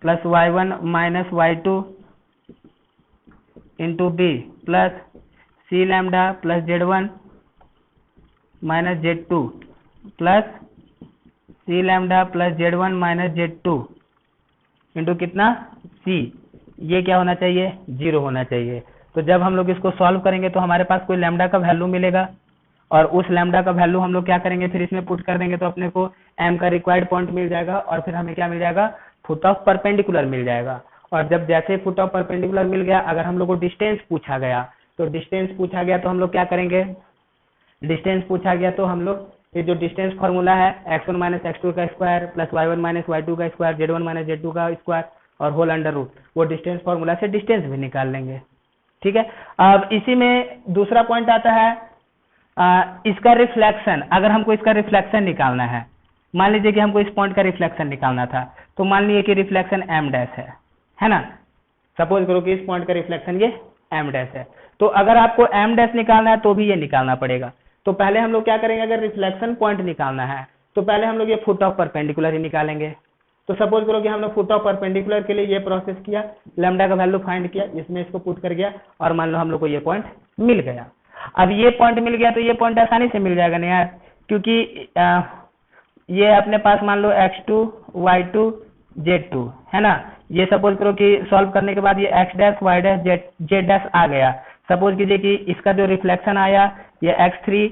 Speaker 1: plus y1 minus y2 into b plus c lambda plus z1 minus z2 plus c lambda plus z1 minus z2 into कितना c, ये क्या होना चाहिए, 0 होना चाहिए। तो जब हम लोग इसको सॉल्व करेंगे तो हमारे पास कोई लैम्डा का वैल्यू मिलेगा और उस लैम्डा का वैल्यू हम लोग क्या करेंगे, फिर इसमें पुट कर देंगे तो अपने को m का रिक्वायर्ड पॉइंट मिल जाएगा और फिर हमें क्या मिल जाएगा, फुट ऑफ परपेंडिकुलर मिल जाएगा। और जब जैसे फुट ऑफ परपेंडिकुलर मिल गया, अगर हम लोग को डिस्टेंस पूछा गया तो डिस्टेंस पूछा गया तो हम लोग क्या करेंगे, डिस्टेंस पूछा गया तो हम लोग ये जो डिस्टेंस फॉर्मूला है x1 माइनस x2 का square plus y1 minus y2 का स्क्वायर z1 माइनस z2 का स्क्वायर और होल अंडर रूट, वो डिस्टेंस फॉर्मूला से डिस्टेंस भी निकाल लेंगे, ठीक है। अब इसी में दूसरा पॉइंट आता है इसका रिफ्लेक्शन। अगर हमको इसका रिफ्लेक्शन निकालना है, मान लीजिए कि हमको इस पॉइंट का रिफ्लेक्शन निकालना था, तो मान लीजिए कि रिफ्लेक्शन m डैश है ना। सपोज करो कि इस पॉइंट का रिफ्लेक्शन ये m डैश है, तो अगर आपको m डैश निकालना है तो भी ये निकालना पड़ेगा। तो पहले हम लोग क्या करेंगे, अगर रिफ्लेक्शन पॉइंट निकालना है तो पहले हम लोग ये फुट ऑफ परपेंडिकुलर ही निकालेंगे। तो सपोज करो कि हमने फुट ऑफ परपेंडिकुलर के लिए ये प्रोसेस किया, लैम्डा का वैल्यू फाइंड किया, इसमें इसको पुट कर गया और मान लो हम लोग को ये पॉइंट मिल गया। अब ये पॉइंट मिल गया तो ये पॉइंट आसानी से मिल जाएगा ना यार, क्योंकि ये अपने पास मान लो x2 y2 z2 है ना। ये सपोज करो कि सॉल्व करने के बाद ये x dash y dash z dash आ गया। सपोज कीजिए कि इसका जो रिफ्लेक्शन आया ये x3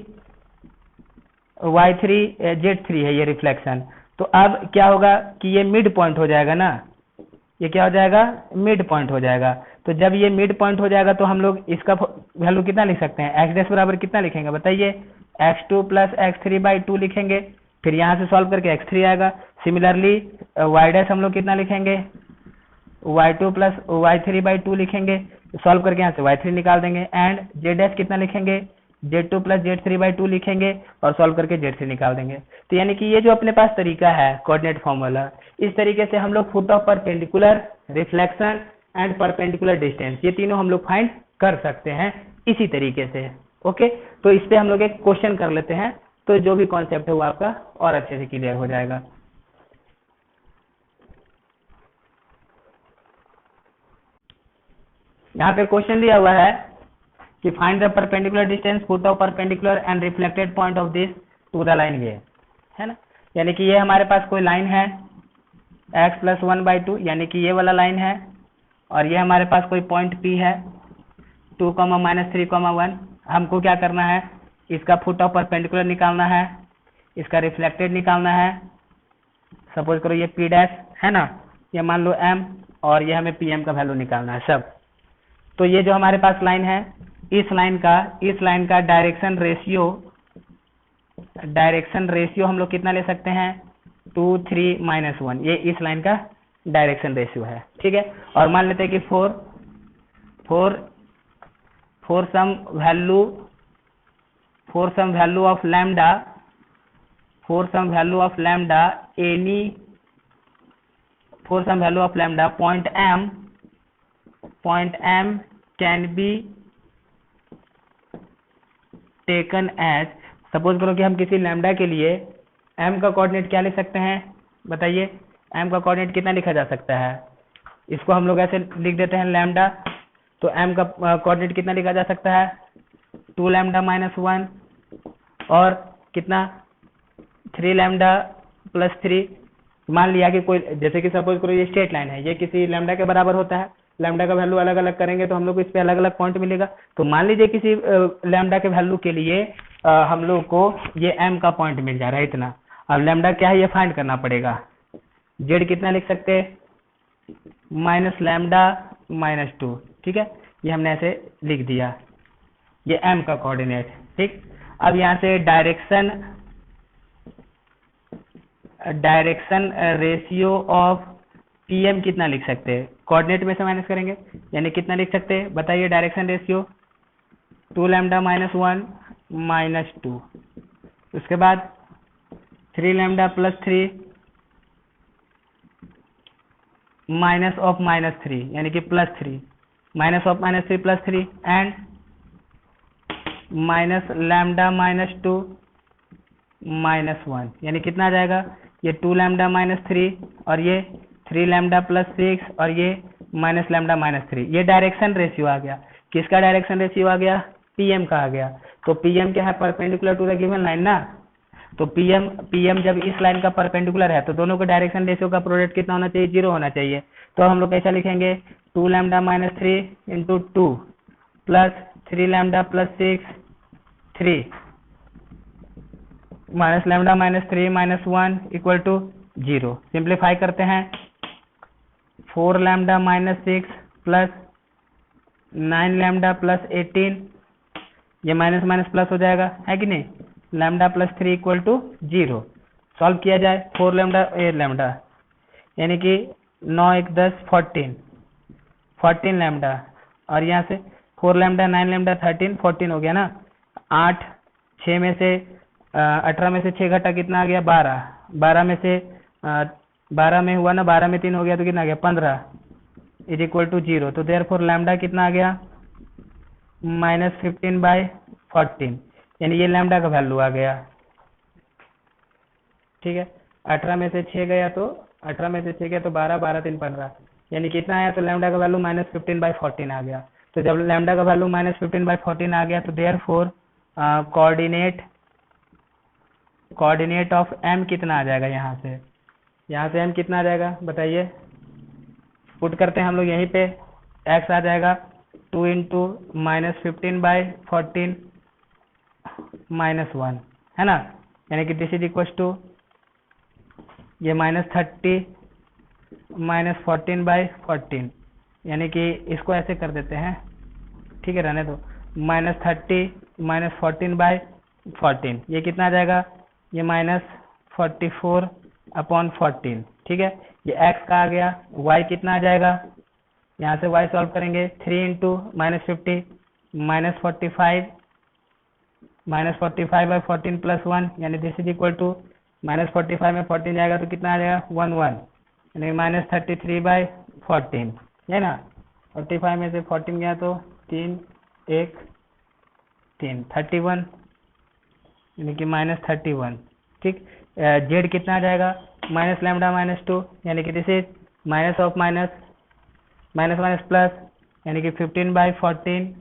Speaker 1: y3 z3 है ये रिफ्लेक्शन। तो अब क्या होगा कि ये मिड पॉइंट हो जाएगा ना, ये क्या हो जाएगा, मिड पॉइंट हो जाएगा। तो जब ये मिड पॉइंट हो जाएगा तो हम लोग इसका वैल्यू कितना लिख सकते हैं, x डैश बराबर कितना लिखेंगे बताइए, x2 प्लस x3/2 लिखेंगे। फिर यहाँ से सॉल्व करके x3 आएगा। सिमिलरली y डैश हम लोग कितना लिखेंगे, y2 प्लस y3/2 लिखेंगे। सॉल्व करके यहाँ से y3 निकाल देंगे। एंड z डैश कितना लिखेंगे, z2 प्लस z3/2 लिखेंगे और सॉल्व करके z3 निकाल देंगे। तो यानी कि ये जो अपने पास तरीका है कोऑर्डिनेट फॉर्मूला, इस तरीके से हम लोग foot of perpendicular, reflection and perpendicular distance, ये तीनों हम लोग फाइंड कर सकते हैं इसी तरीके से। ओके, तो इस पे हम लोग एक क्वेश्चन कर लेते हैं, तो जो भी कॉन्सेप्ट है वो आपका और अच्छे से क्लियर हो जाएगा। यहाँ पे क्वेश्चन दिया हुआ है कि find the perpendicular distance foot of perpendicular and reflected point of this to the line, ये है ना। यानी कि ये हमारे पास कोई लाइन है x प्लस 1/2, यानी कि ये वाला लाइन है, और ये हमारे पास कोई पॉइंट P है 2, -3, 1। हमको क्या करना है, इसका फुट ऑफ परपेंडिकुलर निकालना है, इसका रिफ्लेक्टेड निकालना है। सपोज करो ये P डैश है ना, ये मान लो M, और ये हमें PM का वैल्यू निकालना है सब। तो ये जो हमारे पास लाइन है, इस लाइन का डायरेक्शन रेशियो हम लोग कितना ले सकते हैं, 2, 3, -1। ये इस लाइन का डायरेक्शन रेशियो है, ठीक है। और मान लेते हैं कि for some value of lambda point M can be taken as. Suppose करो कि हम किसी लैम्डा के लिए M का कोऑर्डिनेट क्या ले सकते हैं बताइए, M का कोऑर्डिनेट कितना लिखा जा सकता है, इसको हम लोग ऐसे लिख देते हैं लैम्डा। तो M का कोऑर्डिनेट कितना लिखा जा सकता है, 2 लैम्डा -1 और कितना 3 लैम्डा प्लस 3। मान लिया कि कोई, जैसे कि सपोज करो ये स्ट्रेट लाइन है, ये किसी लैम्डा के बराबर होता है, लैम्डा का वैल्यू अलग अलग करेंगे तो हम लोग को इस पे अलग अलग पॉइंट मिलेगा। तो मान लीजिए किसी लैम्डा के वैल्यू के लिए हम लोग को ये M का पॉइंट मिल जा रहा है इतना। अब लैम्डा क्या है ये फाइंड करना पड़ेगा। Z कितना लिख सकते हैं, -λ-2, ठीक है। ये हमने ऐसे लिख दिया, ये M का कोऑर्डिनेट, ठीक। अब यहाँ से डायरेक्शन रेशियो ऑफ PM कितना लिख सकते हैं, कोऑर्डिनेट में से माइनस करेंगे, यानी कितना लिख सकते हैं बताइए, डायरेक्शन रेशियो 2 लैम्डा -1 -2, उसके बाद 3 लैम्डा प्लस 3 माइनस ऑफ -3, यानी कि +3, माइनस ऑफ -3 +3 एंड -λ-2 -1, यानी कितना आ जाएगा, ये 2 लैम्डा -3 और ये 3 लैम्डा प्लस 6 और ये -λ-3। ये डायरेक्शन रेशियो आ गया। किसका डायरेक्शन रेशियो आ गया, PM का आ गया। तो PM क्या है, perpendicular to the given line ना। तो PM जब इस लाइन का परपेंडिकुलर है तो दोनों के डायरेक्शन रेशियो का प्रोडक्ट कितना होना चाहिए, 0 होना चाहिए। तो हम लोग कैसा लिखेंगे, 2 lambda -3 × 2 plus 3 lambda plus 6 3 -λ-3 -1 = 0। Simplify करते हैं, 4 लैम्डा -6 प्लस 9 लैम्डा प्लस 18, ये माइनस माइनस प्लस हो जाएगा, है कि नहीं, लैम्डा प्लस 3 = 0। सॉल्व किया जाए, 4 लैम्डा 8 लैम्डा, यानी कि 9 1 10 14 लैम्डा, और यहाँ से 4 लैम्डा 9 लैम्डा 13 14 हो गया ना। 8 6 में से 18 में से 6 घटा कितना आ गया, 12, 12 में से 12 में हुआ ना, 12 में 3 हो गया तो कितना आ गया, 15 = 0। तो देयरफॉर लैम्डा कितना आ गया, -15/14, यानी ये लैम्डा का वैल्यू आ गया। ठीक है, 18 में से 6 गया तो 18 में से 6 गया तो 12, 12 3 15, यानी कितना आया, तो लैम्डा का वैल्यू -15/14 आ गया। तो जब लैम्डा का वैल्यू -15/14 आ गया तो देयरफॉर कोऑर्डिनेट ऑफ m कितना आ जाएगा, यहाँ से m कितना आ जाएगा बताइए। पुट करते हैं हम लोग यहीं पे, x आ जाएगा 2 × -15/14 -1, है ना, यानी कि दिस इज इक्वल टू ये -30 -14/14, यानी कि इसको ऐसे कर देते हैं, ठीक है, रहने दो, -30 -14/14, ये कितना आ जाएगा, ये -44/14, ठीक है, ये x का आ गया। y कितना आ जाएगा, यहाँ से y सॉल्व करेंगे, 3 × -50 -45/14 + 1, यानी दिस इज इक्वल टू -45 में 14 जाएगा तो कितना आ जाएगा 1 यानी -33/14, है ना। 45 में से 14 गया तो 3 1 3 31, यानी कि -31, ठीक। z कितना आ जाएगा, -λ-2, यानी कि this is minus of minus plus, यानी कि 15/14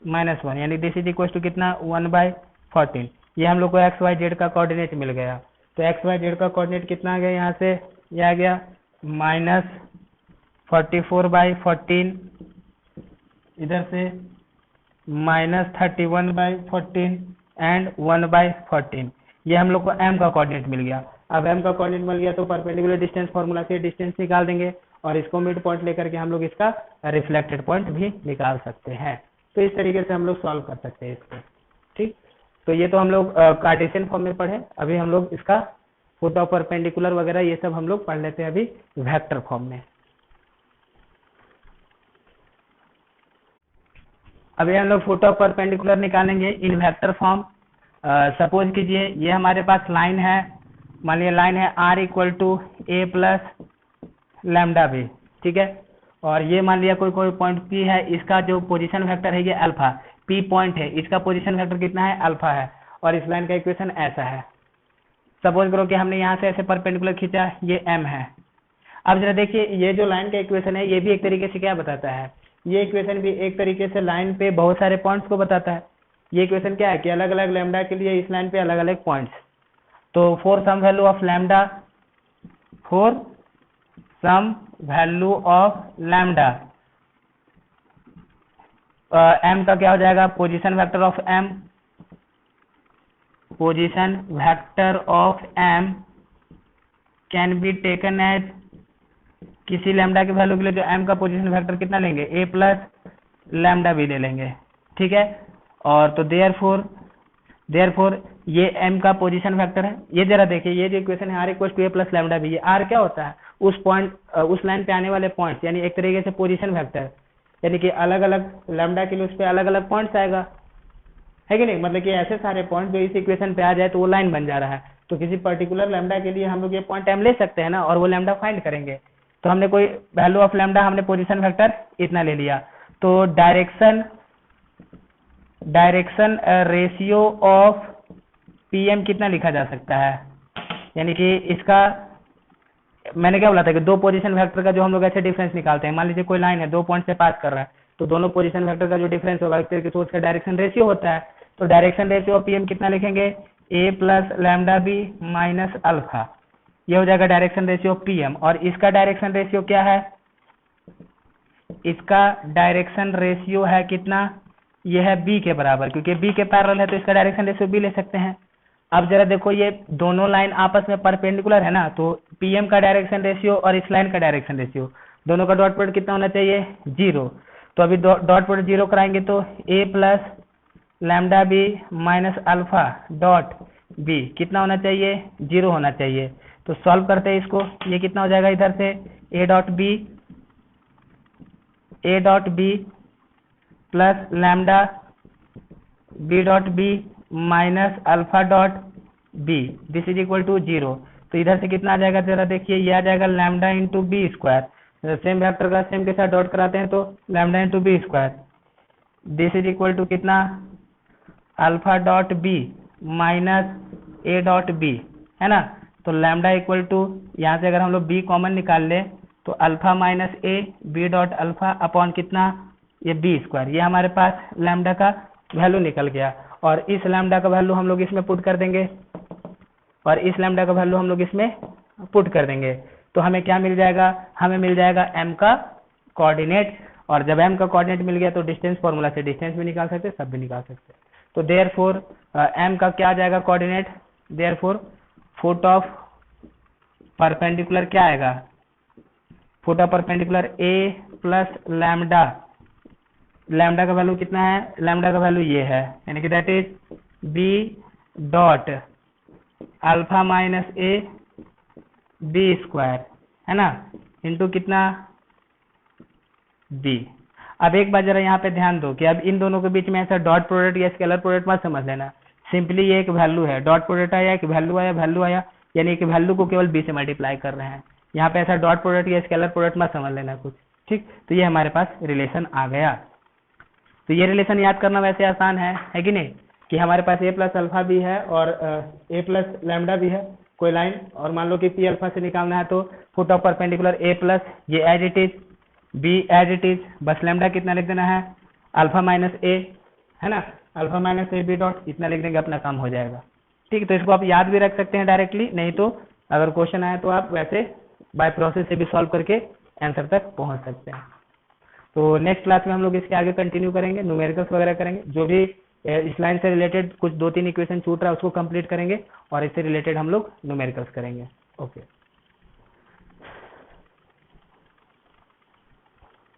Speaker 1: -1, यानी दिस इज इक्वल टू कितना 1/14। ये हम लोग को एक्स वाई जेड का कोऑर्डिनेट मिल गया। तो एक्स वाई जेड का कोऑर्डिनेट कितना आ गया, यहाँ से ये आ गया -44/14, इधर से -31/14 एंड 1/14। ये हम लोग को m का कोऑर्डिनेट मिल गया। अब m का कोऑर्डिनेट मिल गया तो परपेंडिकुलर डिस्टेंस फॉर्मूला से डिस्टेंस निकाल देंगे और इसको मिड पॉइंट लेकर के हम लोग इसका रिफ्लेक्टेड पॉइंट भी निकाल सकते हैं। तो इस तरीके से हम लोग सॉल्व कर सकते हैं इसको, ठीक। तो ये तो हम लोग कार्टेशियन फॉर्म में पढ़े, अभी हम लोग इसका फुट ऑफ परपेंडिकुलर वगैरह ये सब हम लोग पढ़ लेते हैं अभी वेक्टर फॉर्म में। अभी हम लोग फुट ऑफ परपेंडिकुलर निकालेंगे इन वेक्टर फॉर्म। सपोज कीजिए ये हमारे पास लाइन है, मान लीजिए लाइन है r = a + λb, ठीक है, और ये मान लिया कोई पॉइंट P है, इसका जो पोजीशन वेक्टर है ये अल्फा, P पॉइंट है, इसका पोजीशन वेक्टर कितना है अल्फा है, और इस लाइन का इक्वेशन ऐसा है। सपोज करो कि हमने यहाँ से ऐसे परपेंडिकुलर खींचा, ये m है। अब जरा देखिए ये जो लाइन का इक्वेशन है ये भी एक तरीके से क्या बताता है, ये इक्वेशन भी एक तरीके से लाइन पे बहुत सारे पॉइंट्स को बताता है। ये इक्वेशन क्या है कि अलग अलग लैम्डा के लिए इस लाइन पे अलग अलग पॉइंट्स, तो for some value of lambda m का क्या हो जाएगा, position vector of m can be taken as, किसी लैम्डा के वैल्यू के लिए जो m का पोजीशन वेक्टर कितना लेंगे a + λb ले लेंगे, ठीक है। और तो देयरफॉर ये m का पोजीशन वेक्टर है। ये जरा देखिए ये जो इक्वेशन है r = a + λb, ये r क्या होता है, उस पॉइंट उस लाइन पे आने वाले पॉइंट्स, यानी एक तरीके से पोजीशन वेक्टर, यानी कि अलग अलग लैम्डा के लिए उस पे अलग अलग पॉइंट्स आएगा, है कि नहीं, मतलब कि ऐसे सारे पॉइंट जो इस इक्वेशन पे आ जाए तो वो लाइन बन जा रहा है। तो किसी पर्टिकुलर लैम्डा के लिए हम लोग ये पॉइंट m ले सकते हैं ना, और वो लैम्डा फाइंड करेंगे। तो हमने कोई वैल्यू ऑफ लैम्डा, हमने पोजीशन वेक्टर इतना ले लिया, तो डायरेक्शन रेशियो ऑफ pm कितना लिखा जा सकता है, यानी कि इसका मैंने क्या बोला था कि दो पोजीशन वेक्टर का जो हम लोग ऐसे डिफरेंस निकालते हैं। मान लीजिए कोई लाइन है, दो पॉइंट से पास कर रहा है, तो दोनों पोजीशन वेक्टर का जो डिफरेंस होगा एक तरीके से उसका डायरेक्शन रेशियो होता है। तो डायरेक्शन रेशियो ऑफ pm कितना लिखेंगे, a + λb - अल्फा, ये हो जाएगा डायरेक्शन रेशियो ऑफ pm। और इसका डायरेक्शन रेशियो क्या है, इसका डायरेक्शन रेशियो है कितना, ये है b के बराबर, क्योंकि b के पैरेलल है तो इसका डायरेक्शन रेशियो b ले सकते हैं। अब जरा देखो ये दोनों लाइन आपस में परपेंडिकुलर है ना, तो pm का डायरेक्शन रेशियो और इस लाइन का डायरेक्शन रेशियो दोनों का डॉट प्रोडक्ट कितना होना चाहिए, 0। तो अभी डॉट प्रोडक्ट 0 कराएंगे तो a + λb - alpha dot b कितना होना चाहिए, 0 होना चाहिए। तो सॉल्व करते हैं इसको, ये कितना हो जाएगा, इधर से a dot b plus lambda b dot b minus alpha dot b, this is equal to 0। तो इधर से कितना आ जाएगा, जरा देखिए ये आ जाएगा lambda into B square, same vector का सेम के साथ डॉट कराते हैं तो lambda into B square, this is equal to कितना alpha dot B minus A dot B, है ना। तो लैम्डा इक्वल टू, यहाँ से अगर हम लोग बी कॉमन निकाल ले तो alpha minus A B dot alpha upon कितना, ये बी स्क्वायर, ये हमारे पास लैम्डा का वैल्यू निकल गया। और इस लैम्डा का वैल्यू हम लोग इसमें पुट कर देंगे, और इस लैम्डा का वैल्यू हम लोग इसमें पुट कर देंगे। तो हमें क्या मिल जाएगा, हमें मिल जाएगा m का कोऑर्डिनेट। और जब m का कोऑर्डिनेट मिल गया तो डिस्टेंस फॉर्मूला से डिस्टेंस भी निकाल सकते, सब भी निकाल सकते। तो देयरफॉर m का क्या आ जाएगा coordinate, therefore foot of perpendicular क्या आएगा, foot of perpendicular a plus lambda, lambda का वैल्यू कितना है, लैम्डा का वैल्यू ये है, यानी कि that is b dot alpha minus A b square, है ना, इंटू कितना बी। अब एक बार जरा यहाँ पे ध्यान दो कि अब इन दोनों के बीच में ऐसा डॉट प्रोडक्ट या स्केलर प्रोडक्ट मत समझ लेना, सिंपली ये एक वैल्यू है, डॉट प्रोडक्ट आया, एक वैल्यू आया, वैल्यू आया, यानी कि वैल्यू को केवल बी से मल्टीप्लाई कर रहे हैं। यहाँ पे ऐसा डॉट प्रोडक्ट या स्केलर प्रोडक्ट मत समझ लेना कुछ, ठीक। तो ये हमारे पास रिलेशन आ गया। तो ये रिलेशन याद करना वैसे आसान है कि नहीं, कि हमारे पास ए प्लस अल्फा भी है और ए प्लस लैम्डा भी है कोई लाइन, और मान लो कि पी अल्फा से निकालना है तो foot of perpendicular A plus ये as it is, B as it is, बस लैम्डा कितना लिख देना है, अल्फा माइनस ए, है ना, alpha minus A B dot, इतना लिख देंगे, अपना काम हो जाएगा, ठीक। तो इसको आप याद भी रख सकते हैं डायरेक्टली, नहीं तो अगर क्वेश्चन आए तो आप वैसे बाय प्रोसेस से भी सॉल्व करके आंसर तक पहुंच सकते हैं। तो नेक्स्ट क्लास में हम लोग इसके आगे कंटिन्यू करेंगे, न्यूमेरिकल्स वगैरह करेंगे, जो भी इस लाइन से रिलेटेड कुछ 2-3 इक्वेशन छूट रहा है उसको कंप्लीट करेंगे, और इससे रिलेटेड हम लोग न्यूमेरिकल्स करेंगे। ओके।